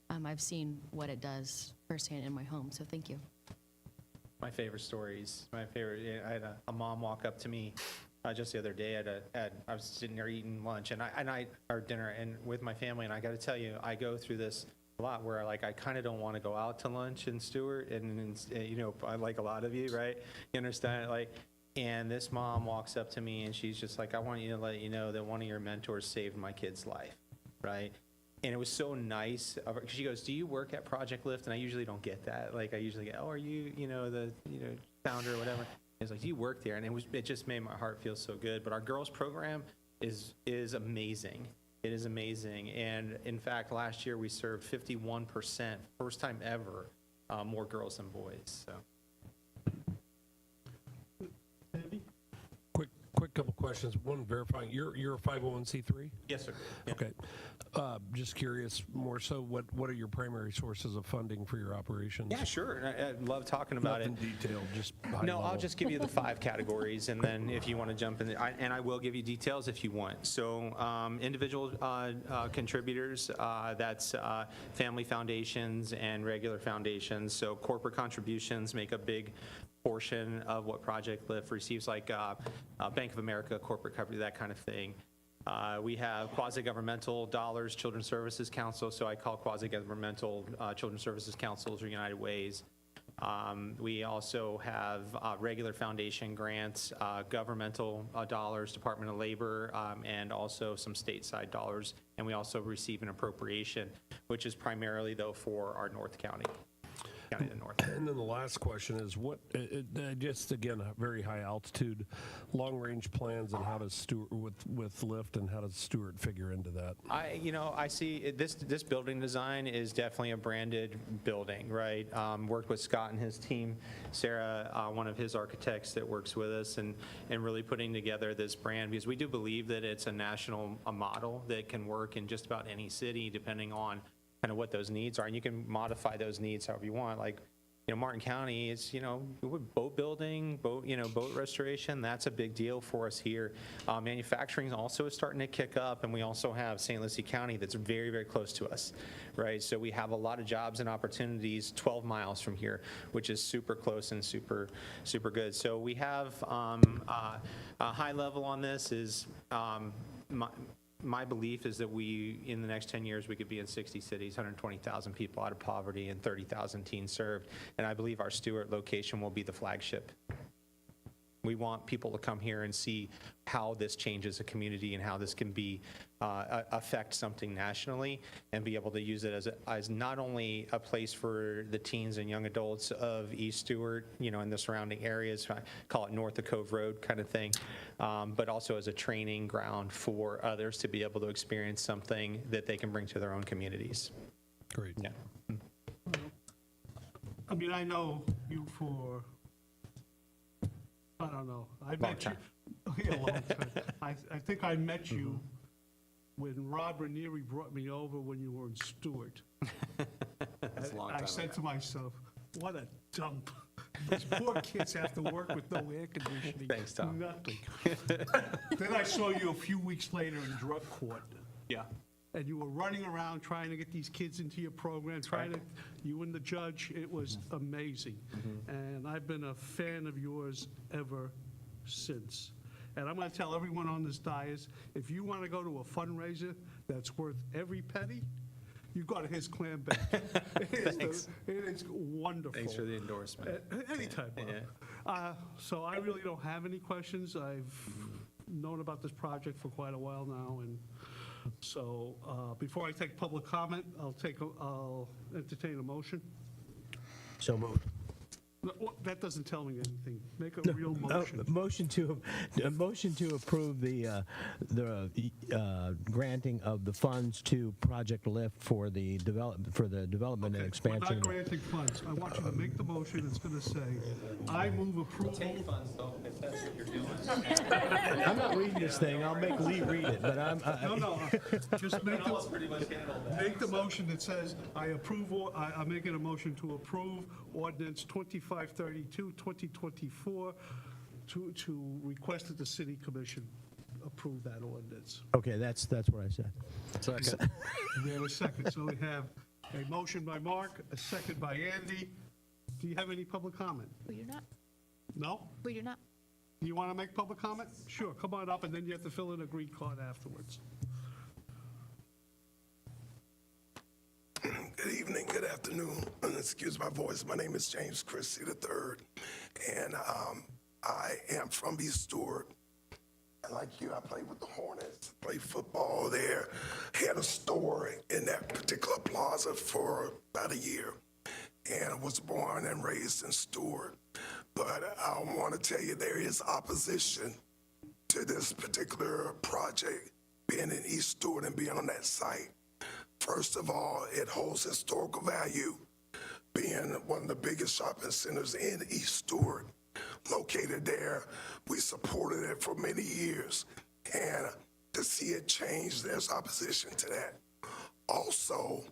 I've seen what it does firsthand in my home, so thank you. My favorite stories, I had a mom walk up to me just the other day I was sitting there eating lunch or dinner and with my family, and I got to tell you, I go through this a lot where I kind of don't want to go out to lunch in Stewart, and I like a lot of you, right? You understand, and this mom walks up to me and she's just like, I want you to let you know that one of your mentors saved my kid's life, right? And it was so nice of her. She goes, do you work at Project Lift? And I usually don't get that. I usually get, oh, are you, the founder or whatever? It's like, do you work there? And it just made my heart feel so good. But our girls program is amazing. It is amazing. And in fact, last year we served 51%, first time ever, more girls than boys. So. Andy? Quick couple questions. One, verifying, you're a 501c3? Yes, sir. Yeah. Okay. Just curious, more so, what are your primary sources of funding for your operations? Yeah, sure. I love talking about Nothing it. detailed, just high No, I'll level. just give you the 5 categories, and then if you want to jump in, and I will give you details if you want. So individual contributors, that's family foundations and regular foundations. So corporate contributions make a big portion of what Project Lift receives, like Bank of America, corporate company, that kind of thing. We have quasi-governmental dollars, Children's Services Council, so I call quasi-governmental Children's Services Councils or United Ways. We also have regular foundation grants, governmental dollars, Department of Labor, and also some stateside dollars. And we also receive an appropriation, which is primarily, though, for our North County of the North. And then the last question is just again, a very high altitude, long-range plans, and how does Stewart, with Lyft, and how does Stewart figure into that? I see this building design is definitely a branded building, right? Worked with Scott and his team, Sarah, one of his architects that works with us, and really putting together this brand, because we do believe that it's a national model that can work in just about any city, depending on kind of what those needs are, and you can modify those needs however you want. Like, Martin County is, boat building, boat restoration. That's a big deal for us here. Manufacturing also is starting to kick up, and we also have St. Lucie County that's very, very close to us, right? So we have a lot of jobs and opportunities 12 miles from here, which is super close and super, super good. So we have a high level on this is my belief is that in the next 10 years, we could be in 60 cities, 120,000 people out of poverty, and 30,000 teens served. And I believe our Stewart location will be the flagship. We want people to come here and see how this changes a community and how this can be affect something nationally, and be able to use it as not only a place for the teens and young adults of East Stewart, and the surrounding areas, I call it North of Cove Road kind of thing, but also as a training ground for others to be able to experience something that they can bring to their own communities. Great. Yeah. I mean, I know you for, I don't know. I met you. Yeah, long time. I think I met you when Rob Ranieri brought me over when you were in Stewart. That's a long time I said ago. to myself, what a dump. These poor kids have to work with no air conditioning. Thanks, Tom. Nothing. Then I saw you a few weeks later in drug court. Yeah. And you were running around trying to get these kids into your program, you and the judge, it was amazing. And I've been a fan of yours ever since. And I'm going to tell everyone on this dais, if you want to go to a fundraiser that's worth every penny, you go to his clam bake. Thanks. It is wonderful. Thanks for the endorsement. Anytime, Bob. So I really don't have any questions. I've known about this project for quite a while now, and so before I take public comment, I'll entertain a motion. So moved. No, that doesn't tell me anything. Make a real motion. Motion to approve the granting of the funds to Project Lift for the development and expansion. We're not granting funds. I want you to make the motion. It's going to say, I move approval. funds, though, if that's what you're doing. I'm not reading this thing. I'll make Lee read it, but No, just make pretty much handled that. make the motion that says, I approve, I'm making a motion to approve ordinance 2532, 2024, to request that the city commission approve that ordinance. Okay, that's what I said. We have a second. So we have a motion by Mark, a second by Andy. Do you have any public comment? We do not. No? We do not. You want to make public comment? Sure, come on up, and then you have to fill in a green card afterwards. Good evening, good afternoon. Excuse my voice. My name is James Christie III, and I am from East Stewart. And like you, I played with the Hornets, played football there, had a store in that particular plaza for about a year, and was born and raised in Stewart. But I want to tell you, there is opposition to this particular project being in East Stewart and being on that site. First of all, it holds historical value, being one of the biggest shopping centers in East Stewart. located there. We supported it for many years. And to see it change, there's opposition to that. Also,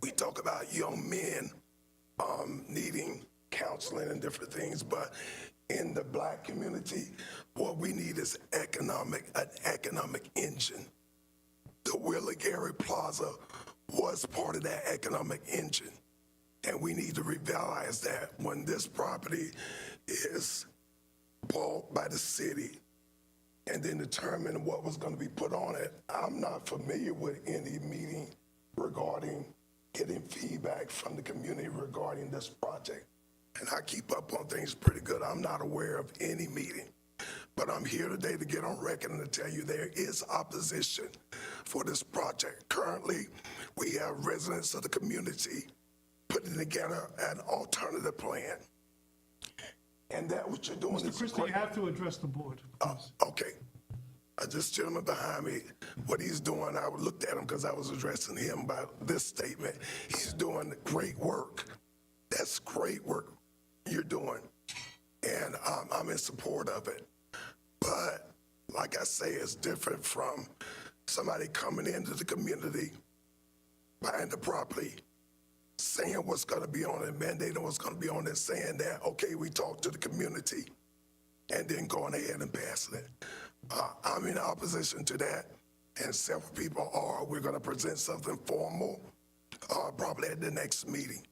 we talk about young men needing counseling and different things, but in the Black community, what we need is an economic engine. The Willa Gary Plaza was part of that economic engine. And we need to realize that when this property is bought by the city and then determine what was going to be put on it, I'm not familiar with any meeting regarding getting feedback from the community regarding this project. And I keep up on things pretty good. I'm not aware of any meeting. But I'm here today to get on record and to tell you there is opposition for this project. Currently, we have residents of the community putting together an alternative plan. And that what you're doing is Mr. Christie, you have to address the board. Okay. This gentleman behind me, what he's doing, I looked at him because I was addressing him about this statement. He's doing great work. That's great work you're doing. And I'm in support of it. But like I say, it's different from somebody coming into the community, buying the property, saying what's going to be on it, mandating what's going to be on it, saying that, okay, we talked to the community, and then going ahead and passing it. I'm in opposition to that, and several people are. We're going to present something formal probably at the next meeting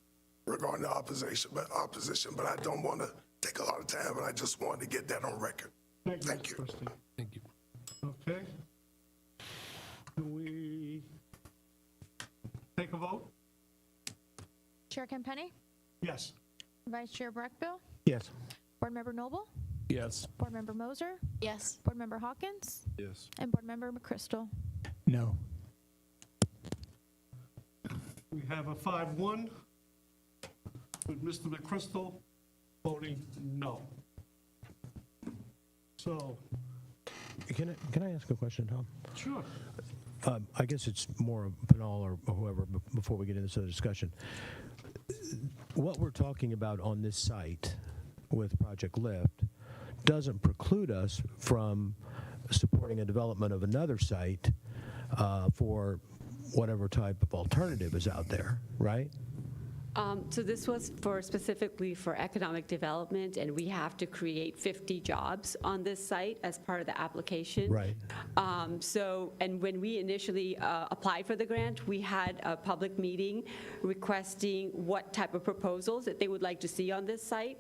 regarding the opposition, but I don't want to take a lot of time, but I just wanted to get that on record. Thank you. Thank you. Okay. Can we take a vote? Chair Campenny, Yes. Vice Chair Brackbill, Yes. Board Member Noble, Yes. Board Member Moser, Yes. Board Member Hawkins, Yes. and Board Member McChrystal. No. We have a 5-1 with Mr. McChrystal voting no. So, Can I ask a question, Tom? sure. I guess it's more of Pinal or whoever before we get into this other discussion. What we're talking about on this site with Project Lift doesn't preclude us from supporting a development of another site for whatever type of alternative is out there, right? So this was specifically for economic development, and we have to create 50 jobs on this site as part of the application. Right. And when we initially applied for the grant, we had a public meeting requesting what type of proposals that they would like to see on this site.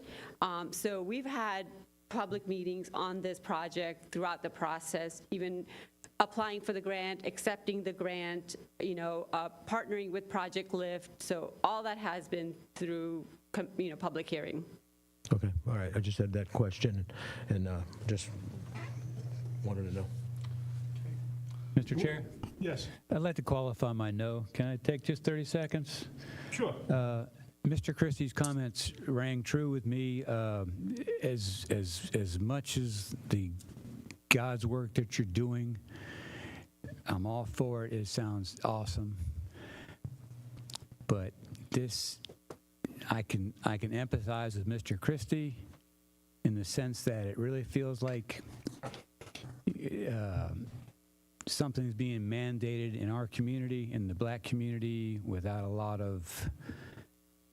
So we've had public meetings on this project throughout the process, even applying for the grant, accepting the grant, partnering with Project Lift. So all that has been through, public hearing. Okay, all right. I just had that question and just wanted to know. Mr. Chair, Yes. I'd like to qualify my no. Can I take just 30 seconds? Sure. Mr. Christie's comments rang true with me as much as the God's work that you're doing. I'm all for it. It sounds awesome. But this, I can empathize with Mr. Christie in the sense that it really feels like something's being mandated in our community, in the Black community, without a lot of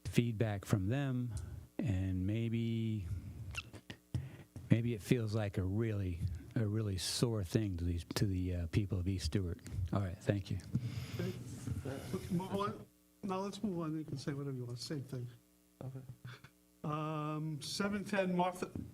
feedback from them, and maybe it feels like a really sore thing to the people of East Stewart. All right, thank you. Okay. Let's move on. Now let's move on. You can say whatever you want. Same thing. Okay. 710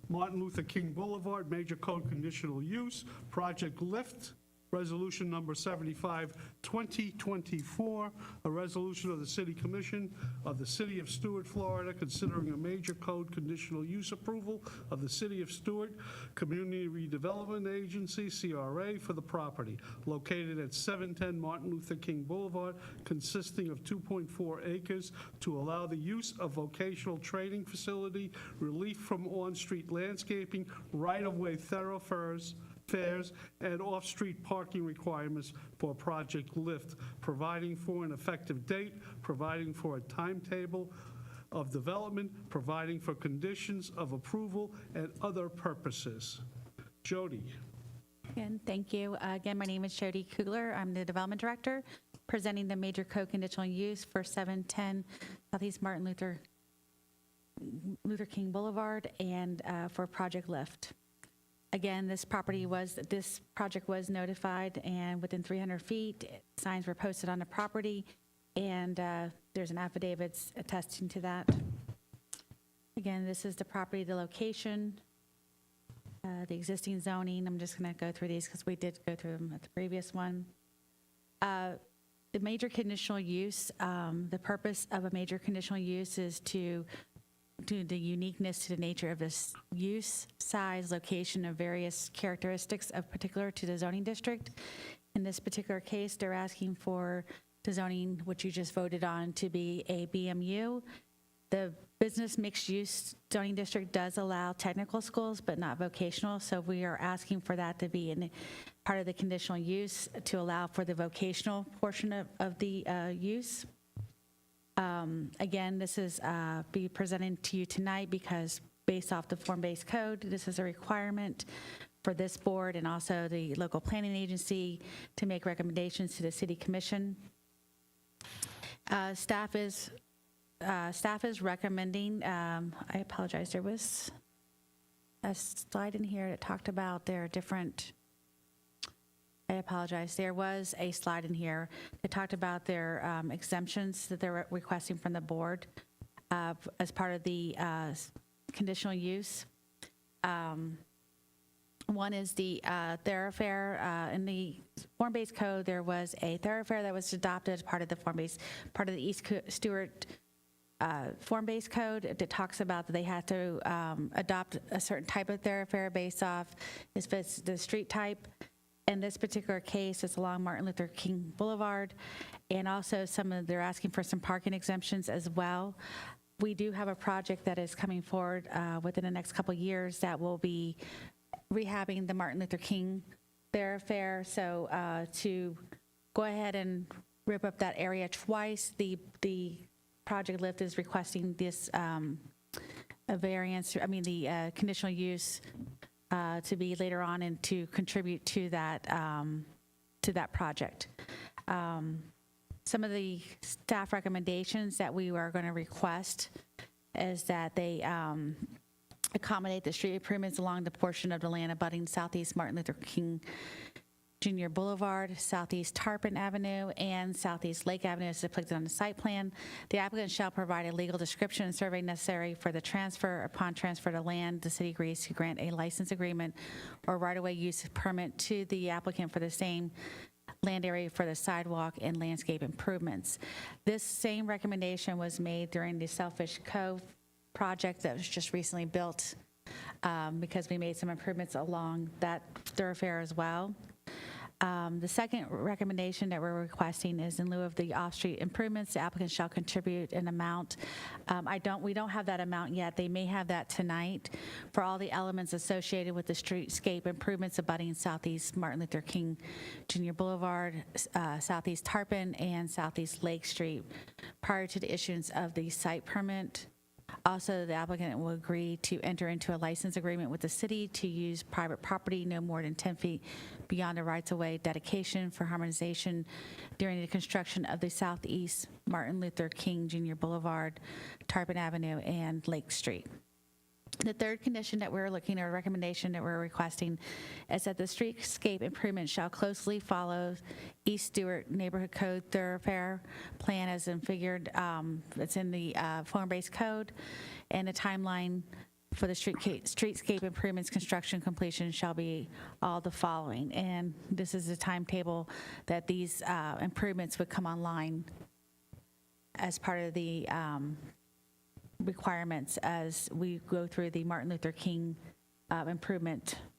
Martin Luther King Boulevard, Major Code Conditional Use, Project Lift. Resolution number 75, 2024, a resolution of the City Commission of the City of Stuart, Florida, considering a major code conditional use approval of the City of Stuart Community Redevelopment Agency, CRA, for the property located at 710 Martin Luther King Boulevard, consisting of 2.4 acres to allow the use of vocational training facility, relief from on-street landscaping, right-of-way thoroughfares, and off-street parking requirements for Project Lift, providing for an effective date, providing for a timetable of development, providing for conditions of approval and other purposes. Jody. Again, thank you. Again, my name is Jody Kugler. I'm the Development Director, presenting the major co-conditional use for 710 Southeast Martin Luther King Boulevard and for Project Lift. Again, this project was notified, and within 300 feet, signs were posted on the property, and there's an affidavit attesting to that. Again, this is the property, the location, the existing zoning. I'm just going to go through these because we did go through them at the previous one. The major conditional use, the purpose of a major conditional use is to do the uniqueness to the nature of this use, size, location of various characteristics of particular to the zoning district. In this particular case, they're asking for the zoning, which you just voted on, to be a BMU. The business mixed use zoning district does allow technical schools, but not vocational. So we are asking for that to be in part of the conditional use to allow for the vocational portion of the use. Again, this is be presented to you tonight because based off the form-based code, this is a requirement for this board and also the local planning agency to make recommendations to the city commission. Staff is recommending, I apologize, there was a slide in here that talked about their different, I apologize, there was a slide in here that talked about their exemptions that they're requesting from the board as part of the conditional use. One is the thoroughfare. In the form-based code, there was a thoroughfare that was adopted as part of the East Stewart form-based code that talks about that they had to adopt a certain type of thoroughfare based off if it's the street type. In this particular case, it's along Martin Luther King Boulevard, and also they're asking for some parking exemptions as well. We do have a project that is coming forward within the next couple of years that will be rehabbing the Martin Luther King thoroughfare. So to go ahead and rip up that area twice, the Project Lift is requesting this a variance, the conditional use to be later on and to contribute to that project. Some of the staff recommendations that we are going to request is that they accommodate the street improvements along the portion of the land abutting Southeast Martin Luther King Jr. Boulevard, Southeast Tarpon Avenue, and Southeast Lake Avenue as depicted on the site plan. The applicant shall provide a legal description and survey necessary for the transfer. Upon transfer to land, the city agrees to grant a license agreement or right-of-way use permit to the applicant for the same land area for the sidewalk and landscape improvements. This same recommendation was made during the Selfish Cove project that was just recently built because we made some improvements along that thoroughfare as well. The second recommendation that we're requesting is in lieu of the off-street improvements, the applicant shall contribute an amount. We don't have that amount yet. They may have that tonight for all the elements associated with the streetscape improvements abutting Southeast Martin Luther King Jr. Boulevard, Southeast Tarpon, and Southeast Lake Street prior to the issuance of the site permit. Also, the applicant will agree to enter into a license agreement with the city to use private property no more than 10 feet beyond the rights-of-way dedication for harmonization during the construction of the Southeast Martin Luther King Jr. Boulevard, Tarpon Avenue, and Lake Street. The third condition that we're looking at, or recommendation that we're requesting, is that the streetscape improvement shall closely follow East Stewart Neighborhood Code thoroughfare plan as configured. It's in the form-based code, and the timeline for the streetscape improvements construction completion shall be all the following. And this is the timetable that these improvements would come online as part of the requirements as we go through the Martin Luther King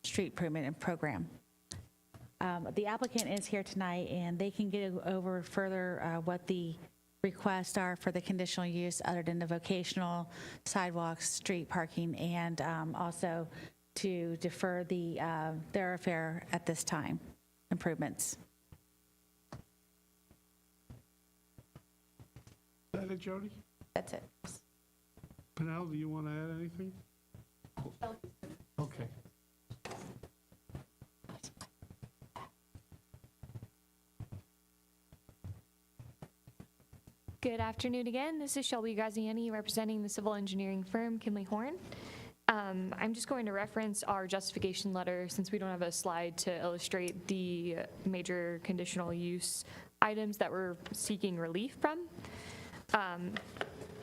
street improvement program. The applicant is here tonight, and they can get over further what the requests are for the conditional use other than the vocational, sidewalks, street parking, and also to defer the thoroughfare at this time, improvements. Is that it, Jody? That's it. Pernell, do you want to add anything? Okay. Good afternoon again. This is Shelby Graziani representing the civil engineering firm Kinley Horn. I'm just going to reference our justification letter since we don't have a slide to illustrate the major conditional use items that we're seeking relief from.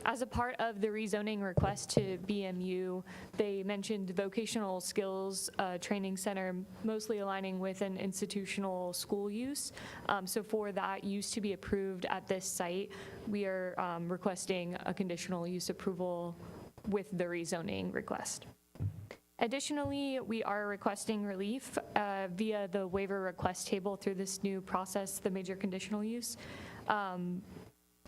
As a part of the rezoning request to BMU, they mentioned vocational skills training center, mostly aligning with an institutional school use. So for that use to be approved at this site, we are requesting a conditional use approval with the rezoning request. Additionally, we are requesting relief via the waiver request table through this new process, the major conditional use.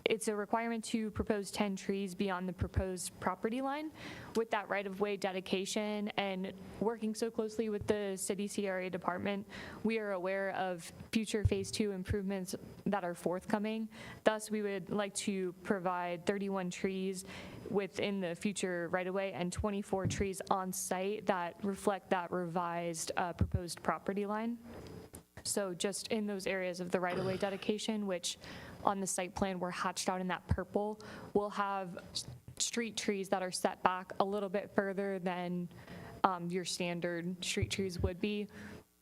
It's a requirement to propose 10 trees beyond the proposed property line. With that right-of-way dedication and working so closely with the city CRA department, we are aware of future phase 2 improvements that are forthcoming. Thus, we would like to provide 31 trees within the future right-of-way and 24 trees on site that reflect that revised proposed property line. So just in those areas of the right-of-way dedication, which on the site plan were hatched out in that purple, we'll have street trees that are set back a little bit further than your standard street trees would be,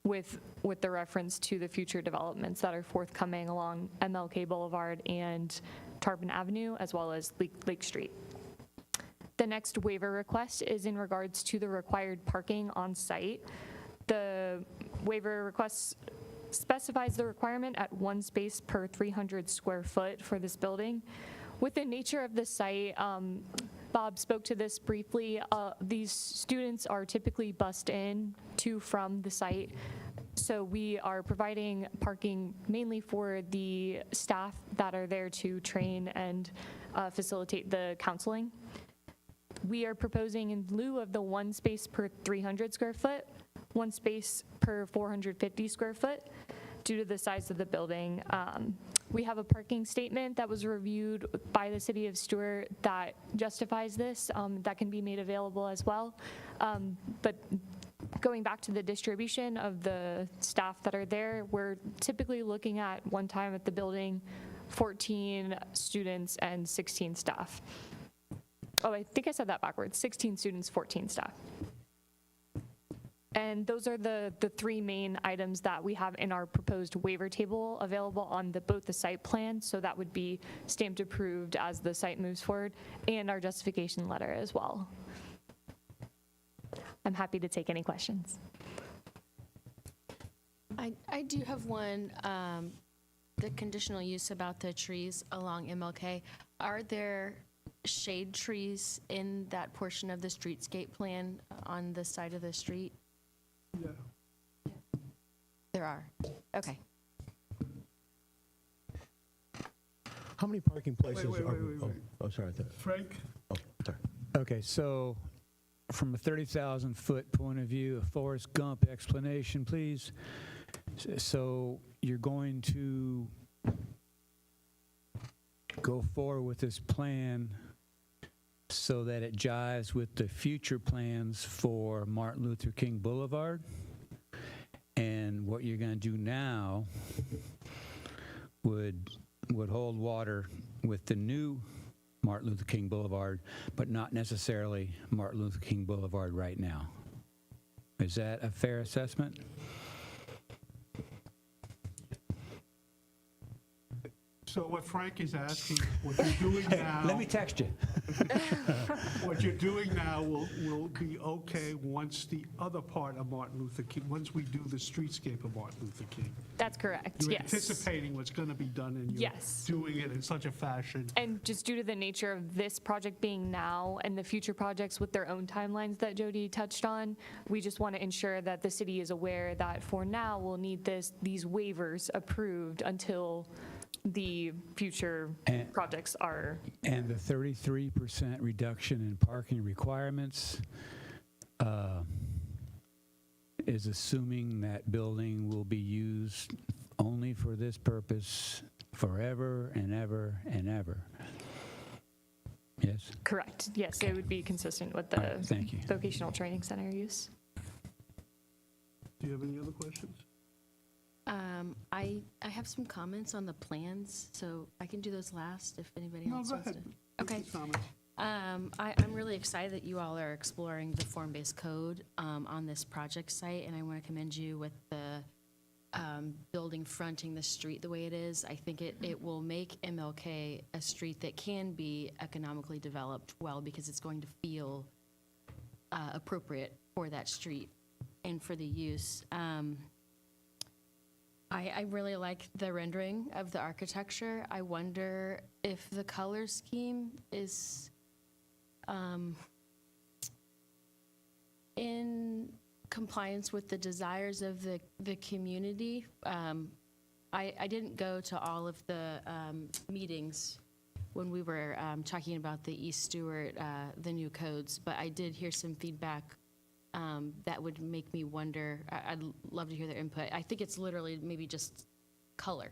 with the reference to the future developments that are forthcoming along MLK Boulevard and Tarpon Avenue, as well as Lake Street. The next waiver request is in regards to the required parking on site. The waiver request specifies the requirement at 1 space per 300 square foot for this building. With the nature of the site, Bob spoke to this briefly. These students are typically bused in to from the site. So we are providing parking mainly for the staff that are there to train and facilitate the counseling. We are proposing, in lieu of the 1 space per 300 square foot, 1 space per 450 square foot due to the size of the building. We have a parking statement that was reviewed by the City of Stuart that justifies this, that can be made available as well. But going back to the distribution of the staff that are there, we're typically looking at one time at the building, 14 students and 16 staff. Oh, I think I said that backwards, 16 students, 14 staff. And those are the three main items that we have in our proposed waiver table available on both the site plan, so that would be stamped approved as the site moves forward, and our justification letter as well. I'm happy to take any questions. I do have one, the conditional use about the trees along MLK. Are there shade trees in that portion of the streetscape plan on the side of the street? Yeah. There are. Okay. How many parking places Wait, are? wait. Oh, sorry. Frank? Oh, sorry. Okay, so from a 30,000-foot point of view, a Forrest Gump explanation, please. So you're going to go forward with this plan so that it jives with the future plans for Martin Luther King Boulevard. And what you're going to do now would hold water with the new Martin Luther King Boulevard, but not necessarily Martin Luther King Boulevard right now. Is that a fair assessment? So what Frank is asking, what you're doing now. Let me text you. What you're doing now will be okay once the other part of Martin Luther King, once we do the streetscape of Martin Luther King. That's correct, You're yes. anticipating what's going to be done, and you're Yes. doing it in such a fashion. And just due to the nature of this project being now and the future projects with their own timelines that Jody touched on, we just want to ensure that the city is aware that for now we'll need these waivers approved until the future projects are. And the 33% reduction in parking requirements is assuming that building will be used only for this purpose forever and ever and ever. Yes? Correct. Yes, it would be consistent with the All right, thank you. vocational training center use. Do you have any other questions? I have some comments on the plans, so I can do those last if anybody No, else go wants ahead. to. Okay. Make your comments. I'm really excited that you all are exploring the form-based code on this project site, and I want to commend you with the building fronting the street the way it is. I think it will make MLK a street that can be economically developed well, because it's going to feel appropriate for that street and for the use. I really like the rendering of the architecture. I wonder if the color scheme is in compliance with the desires of the community. I didn't go to all of the meetings when we were talking about the East Stewart, the new codes, but I did hear some feedback that would make me wonder. I'd love to hear their input. I think it's literally maybe just color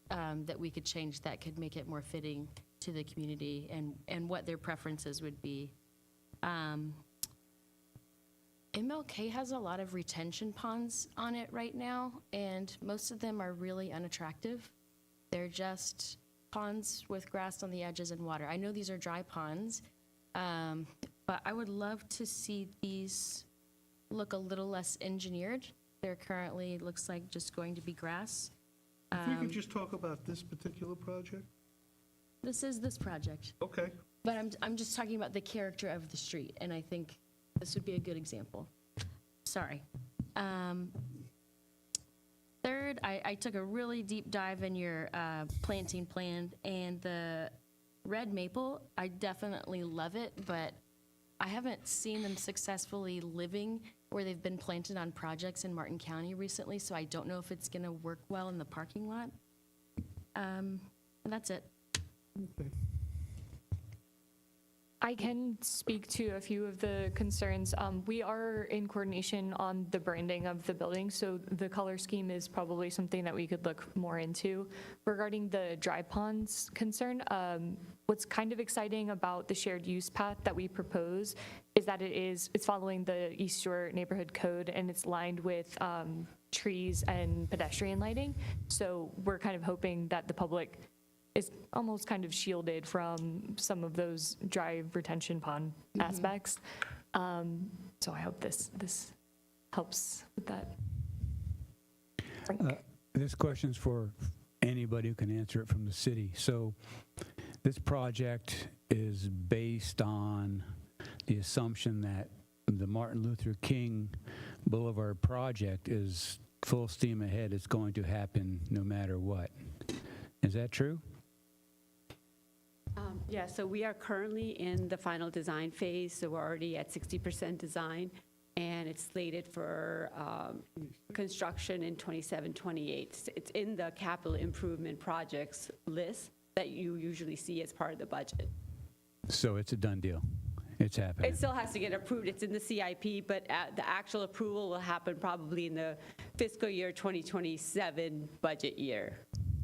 that we could change that could make it more fitting to the community and what their preferences would be. MLK has a lot of retention ponds on it right now, and most of them are really unattractive. They're just ponds with grass on the edges and water. I know these are dry ponds, but I would love to see these look a little less engineered. They're currently, looks like, just going to be grass. If we could just talk about this particular project? This is this project. Okay. But I'm just talking about the character of the street, and I think this would be a good example. Sorry. Third, I took a really deep dive in your planting plan, and the red maple, I definitely love it, but I haven't seen them successfully living where they've been planted on projects in Martin County recently, so I don't know if it's gonna work well in the parking lot. And that's it. Okay. I can speak to a few of the concerns. We are in coordination on the branding of the building, so the color scheme is probably something that we could look more into. Regarding the dry ponds concern, what's kind of exciting about the shared use path that we propose is that it's following the East Shore Neighborhood Code, and it's lined with trees and pedestrian lighting. So we're kind of hoping that the public is almost kind of shielded from some of those dry retention pond aspects. So I hope this helps with that. This question's for anybody who can answer it from the city. So this project is based on the assumption that the Martin Luther King Boulevard project is full steam ahead. It's going to happen no matter what. Is that true? Yeah, so we are currently in the final design phase, so we're already at 60% design, and it's slated for construction in 27, 28. It's in the capital improvement projects list that you usually see as part of the budget. So it's a done deal. It's happening. It still has to get approved. It's in the CIP, but the actual approval will happen probably in the fiscal year 2027 budget year.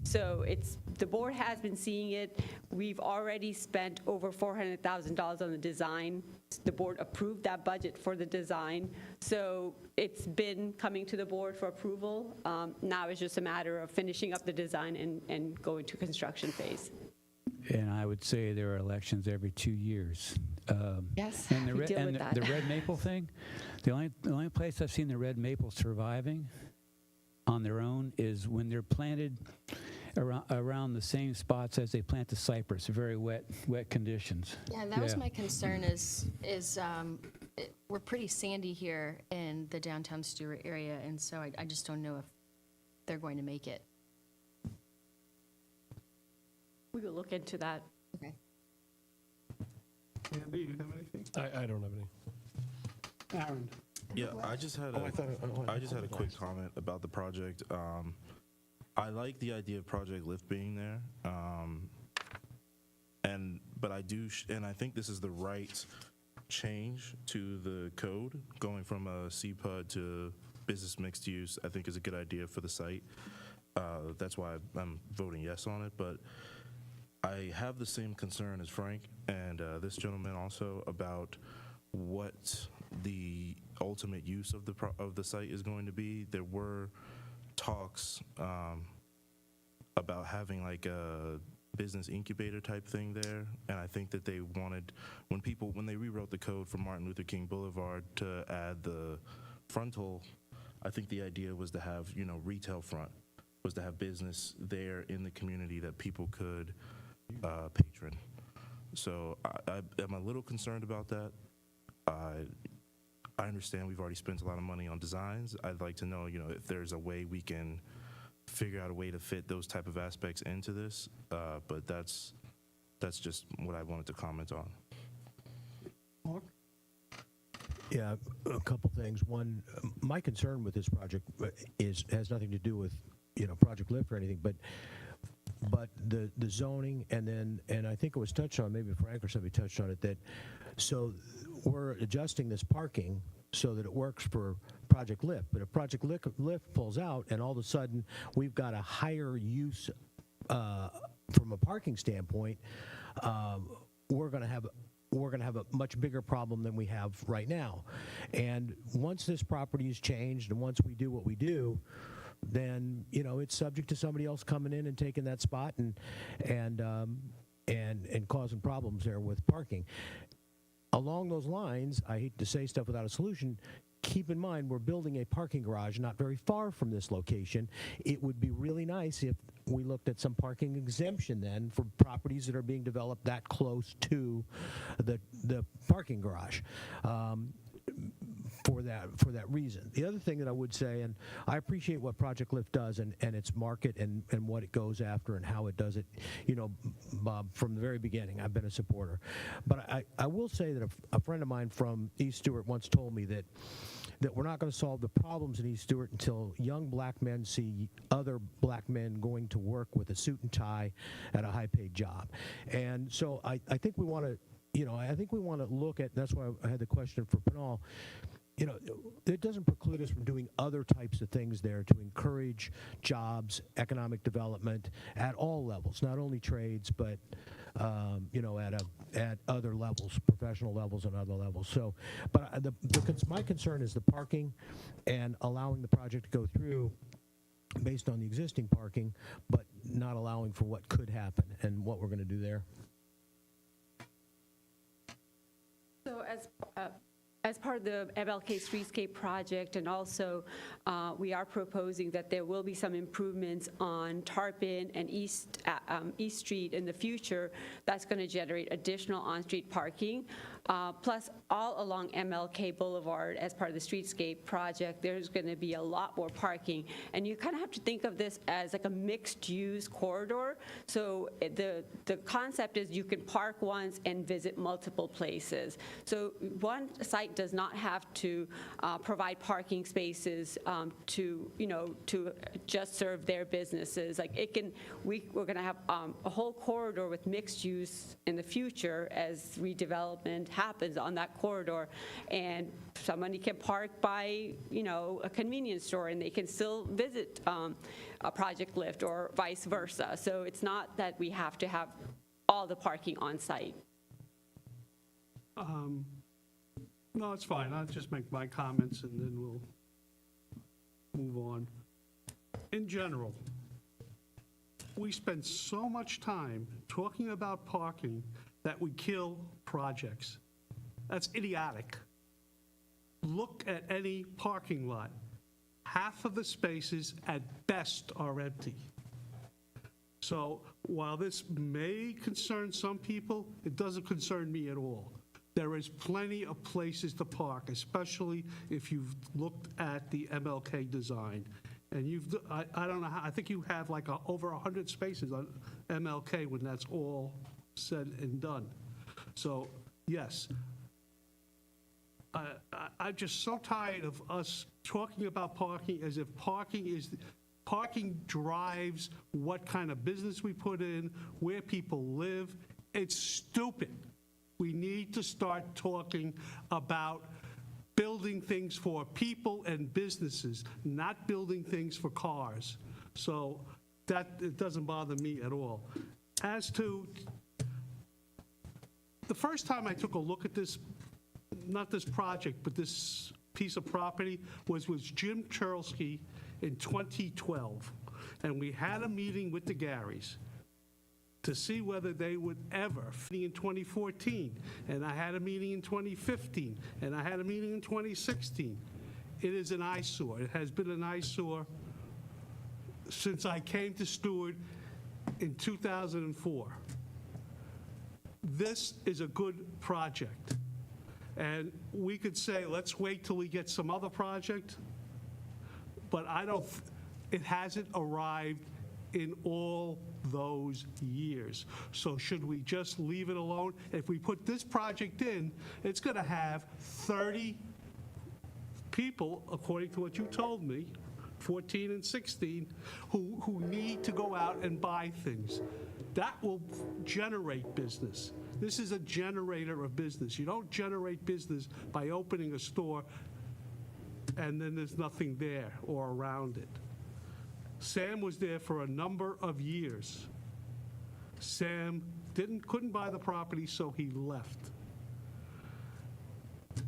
So the board has been seeing it. We've already spent over $400,000 on the design. The board approved that budget for the design. So it's been coming to the board for approval. Now it's just a matter of finishing up the design and going to construction phase. And I would say there are elections every 2 years. Yes, and we deal with that. The red maple thing, the only place I've seen the red maple surviving on their own is when they're planted around the same spots as they plant the cypress, very wet conditions. Yeah, that was my concern is we're pretty sandy here in the downtown Stewart area, and so I just don't know if they're going to make it. We will look into that. Okay. Andy, you have anything? I don't have any. Aaron? Yeah, I just had a quick comment about the project. I like the idea of Project Lift being there, but I think this is the right change to the code, going from a CPUD to business mixed use. I think is a good idea for the site. That's why I'm voting yes on it. But I have the same concern as Frank and this gentleman also about what the ultimate use of the site is going to be. There were talks about having like a business incubator type thing there, and I think that they wanted, when they rewrote the code for Martin Luther King Boulevard to add the frontal, I think the idea was to have, retail front, was to have business there in the community that people could patron. So I am a little concerned about that. I understand we've already spent a lot of money on designs. I'd like to know, if there's a way we can figure out a way to fit those type of aspects into this, but that's just what I wanted to comment on. Mark? Yeah, a couple things. One, my concern with this project has nothing to do with, Project Lift or anything, but the zoning, and I think it was touched on, maybe Frank or somebody touched on it, that so we're adjusting this parking so that it works for Project Lift. But if Project Lift pulls out and all of a sudden we've got a higher use from a parking standpoint, we're going to have a much bigger problem than we have right now. And once this property is changed and once we do what we do, then it's subject to somebody else coming in and taking that spot and causing problems there with parking. Along those lines, I hate to say stuff without a solution. Keep in mind, we're building a parking garage not very far from this location. It would be really nice if we looked at some parking exemption then for properties that are being developed that close to the parking garage. For that reason. The other thing that I would say, and I appreciate what Project Lift does and its market and what it goes after and how it does it, Bob, from the very beginning, I've been a supporter. But I will say that a friend of mine from East Stewart once told me that we're not going to solve the problems in East Stewart until young black men see other black men going to work with a suit and tie at a high-paid job. And so I think we want to, I think we want to look at, that's why I had the question for Pinal, it doesn't preclude us from doing other types of things there to encourage jobs, economic development at all levels, not only trades, but at other levels, professional levels and other levels. So, but my concern is the parking and allowing the project to go through based on the existing parking, but not allowing for what could happen and what we're going to do there. So as part of the MLK Streetscape project, and also we are proposing that there will be some improvements on Tarpon and East Street in the future. That's going to generate additional on-street parking. Plus, all along MLK Boulevard, as part of the Streetscape project, there's going to be a lot more parking. And you kind of have to think of this as like a mixed-use corridor. So the concept is you can park once and visit multiple places. So one site does not have to provide parking spaces to just serve their businesses. Like we're going to have a whole corridor with mixed use in the future as redevelopment happens on that corridor, and somebody can park by a convenience store and they can still visit a Project Lift or vice versa. So it's not that we have to have all the parking on site. No, it's fine. I'll just make my comments and then we'll move on. In general, we spend so much time talking about parking that we kill projects. That's idiotic. Look at any parking lot. Half of the spaces at best are empty. So while this may concern some people, it doesn't concern me at all. There is plenty of places to park, especially if you've looked at the MLK design. And I don't know how, I think you have like over 100 spaces on MLK when that's all said and done. So, yes. I'm just so tired of us talking about parking as if parking drives what kind of business we put in, where people live. It's stupid. We need to start talking about building things for people and businesses, not building things for cars. So it doesn't bother me at all. as to the first time I took a look at this, not this project, but this piece of property, was with Jim Cherlsky in 2012. And we had a meeting with the Garys to see whether they would ever, in 2014, and I had a meeting in 2015, and I had a meeting in 2016. It is an eyesore. It has been an eyesore since I came to Stewart in 2004. This is a good project. And we could say, let's wait till we get some other project, but it hasn't arrived in all those years. So should we just leave it alone? If we put this project in, it's going to have 30 people, according to what you told me, 14 and 16, who need to go out and buy things. That will generate business. This is a generator of business. You don't generate business by opening a store and then there's nothing there or around it. Sam was there for a number of years. Sam couldn't buy the property, so he left.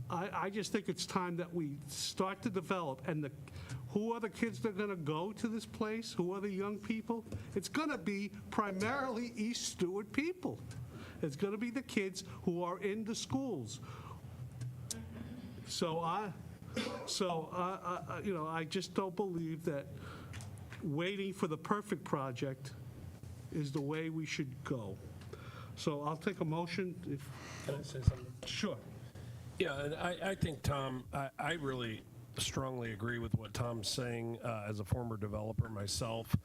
I just think it's time that we start to develop, and who are the kids that are going to go to this place? Who are the young people? It's going to be primarily East Stewart people. It's going to be the kids who are in the schools. So I just don't believe that waiting for the perfect project is the way we should go. So I'll take a motion. Can I say something? Sure. Yeah, and I think, Tom, I really strongly agree with what Tom's saying as a former developer myself.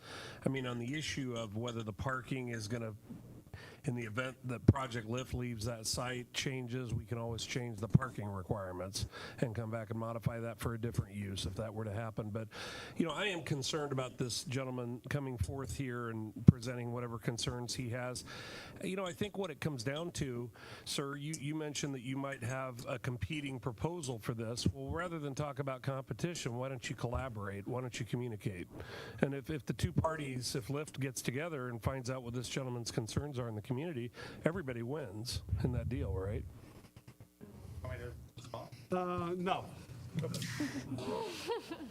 I mean, on the issue of whether the parking is going to, in the event that Project Lift leaves that site, changes, we can always change the parking requirements and come back and modify that for a different use if that were to happen. But, I am concerned about this gentleman coming forth here and presenting whatever concerns he has. I think what it comes down to, sir, you mentioned that you might have a competing proposal for this. Well, rather than talk about competition, why don't you collaborate? Why don't you communicate? And if the two parties, if Lyft gets together and finds out what this gentleman's concerns are in the community, everybody wins in that deal, right? No.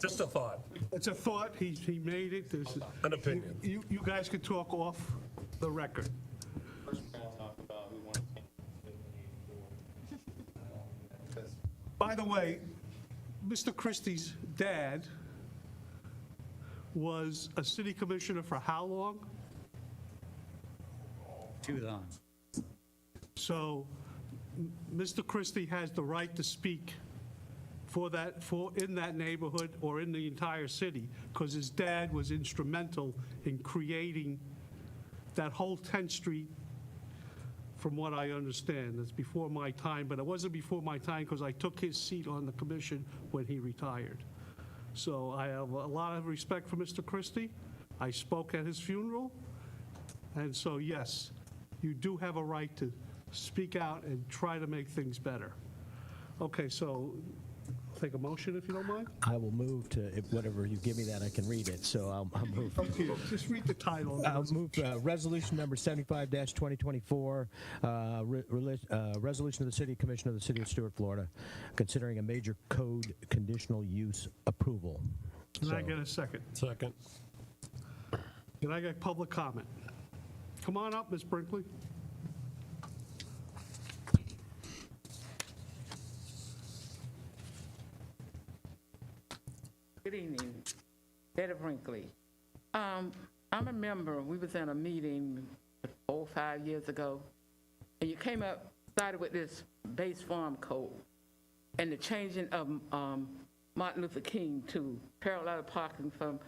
Just a thought. It's a thought. He made it. There's an opinion. You guys could talk off the record. First, we're going to talk about who wants to. By the way, Mr. Christie's dad was a city commissioner for how long? Too long. So Mr. Christie has the right to speak in that neighborhood or in the entire city, because his dad was instrumental in creating that whole 10th Street, from what I understand. It's before my time, but it wasn't before my time because I took his seat on the commission when he retired. So I have a lot of respect for Mr. Christie. I spoke at his funeral, and so yes, you do have a right to speak out and try to make things better. Okay, so I'll take a motion if you don't mind. I will move to, if whatever you give me that, I can read it, so I'll move. Okay, just read the title. I'll move resolution number 75-2024, resolution of the City Commission of the City of Stewart, Florida, considering a major code conditional use approval. Can I get a second? Second. Can I get public comment? Come on up, Ms. Brinkley. Good evening, Betty Brinkley. I'm a member. We was in a meeting 4 or 5 years ago, and you started with this base farm code and the changing of Martin Luther King to parallel parking from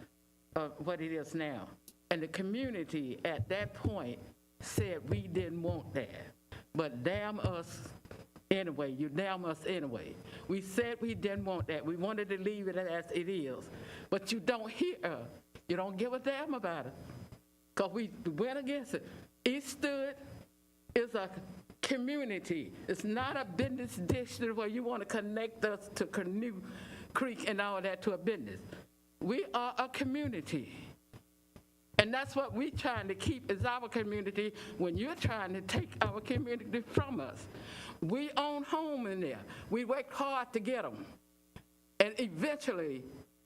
what it is now. And the community at that point said we didn't want that, but damn us anyway, you damn us anyway. We said we didn't want that. We wanted to leave it as it is, but you don't hear us. You don't give a damn about it, because we went against it. East Stewart is a community. It's not a business district where you want to connect us to Canoe Creek and all that to a business. We are a community. And that's what we're trying to keep is our community when you're trying to take our community from us. We own home in there. We work hard to get them. And eventually,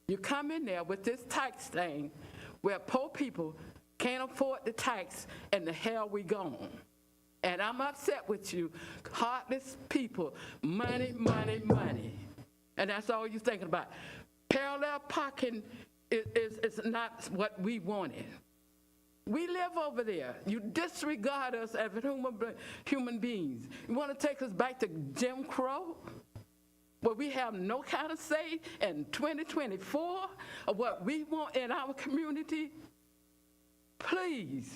you come in there with this tax thing where poor people can't afford the tax, and the hell we gone. And I'm upset with you, heartless people, money, money, money. And that's all you're thinking about. Parallel parking is not what we wanted. We live over there. You disregard us as human beings. You want to take us back to Jim Crow, where we have no kind of say in 2024 of what we want in our community? Please.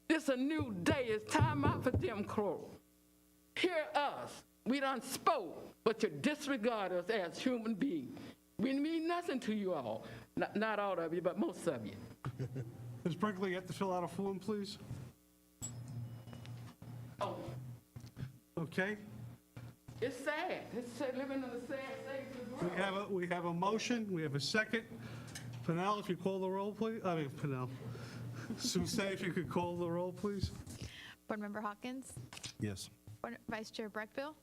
This is a new day. It's time out for Jim Crow. Hear us. We done spoke, but you disregard us as human beings. We mean nothing to you all. Not all of you, but most of you. Ms. Brinkley, you have to fill out a form, please. Oh, Okay. it's sad. It's sad living in a sad state of the world. We have a motion. We have a second. Pennell, if you call the roll, please. I mean, Pennell. Soucy, if you could call the roll, please. Board Member Hawkins? Yes. Vice Chair Breckville?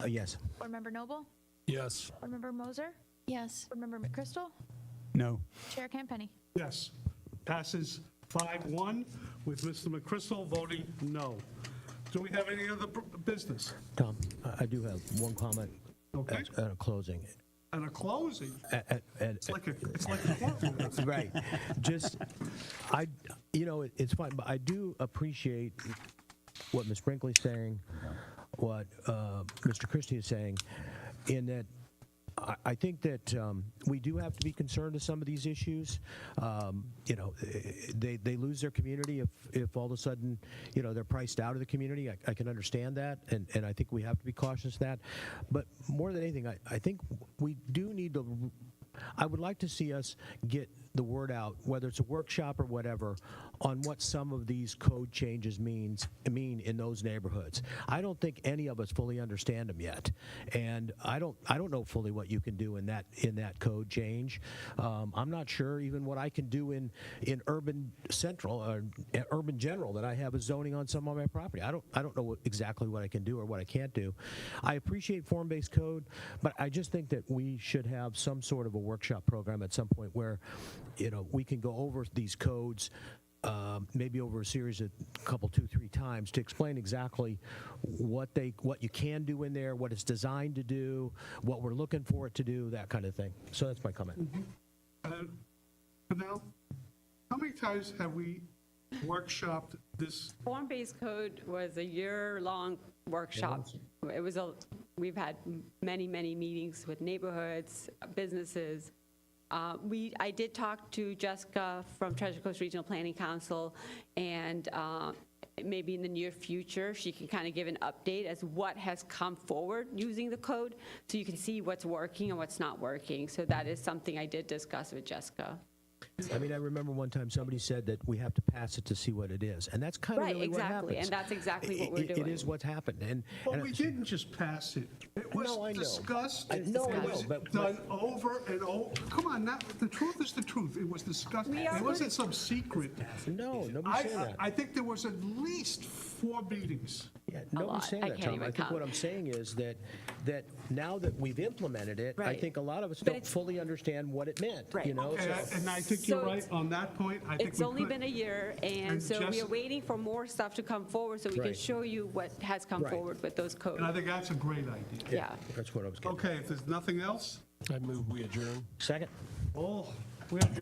Yes. Board Member Noble? Yes. Board Member Moser? Yes. Board Member McChrystal? No. Chair Campenny? Yes. Passes 5-1 with Mr. McChrystal voting no. Do we have any other business? Tom, I do have one comment Okay. at a closing. And a closing? It's like a courtroom. Right. Just, it's fine, but I do appreciate what Ms. Brinkley's saying, what Mr. Christie is saying, in that I think that we do have to be concerned with some of these issues. They lose their community if all of a sudden, they're priced out of the community. I can understand that, and I think we have to be cautious of that. But more than anything, I think we do need to, I would like to see us get the word out, whether it's a workshop or whatever, on what some of these code changes mean in those neighborhoods. I don't think any of us fully understand them yet, and I don't know fully what you can do in that code change. I'm not sure even what I can do in urban central or urban general that I have as zoning on some of my property. I don't know exactly what I can do or what I can't do. I appreciate form-based code, but I just think that we should have some sort of a workshop program at some point where we can go over these codes, maybe over a series of couple, 2-3 times, to explain exactly what you can do in there, what it's designed to do, what we're looking for it to do, that kind of thing. So that's my comment. Pennell, how many times have we workshopped this? Form-based code was a year-long workshop. We've had many, many meetings with neighborhoods, businesses. I did talk to Jessica from Treasure Coast Regional Planning Council, and maybe in the near future, she can kind of give an update as what has come forward using the code, so you can see what's working and what's not working. So that is something I did discuss with Jessica. I mean, I remember one time somebody said that we have to pass it to see what it is, and that's kind of really what happens. Right, exactly, and that's exactly what we're doing. It is what's happened. Well, we didn't just pass it. It was discussed. I know, It was but done over and over. Come on, now, the truth is the truth. It was discussed. It wasn't some secret. No, nobody's saying that. I think there was at least 4 meetings. Yeah, nobody's saying that, Tom. I think what I'm saying is that now that we've implemented it, I think a lot of us don't fully understand what it meant. Right. And I think you're right on that point. I think It's only been a year, and so we are waiting for more stuff to come forward so we can show you what has come forward with those codes. And I think that's a great idea. Yeah. That's what I was getting. Okay, if there's nothing else. I move we adjourn. Second. Oh, we have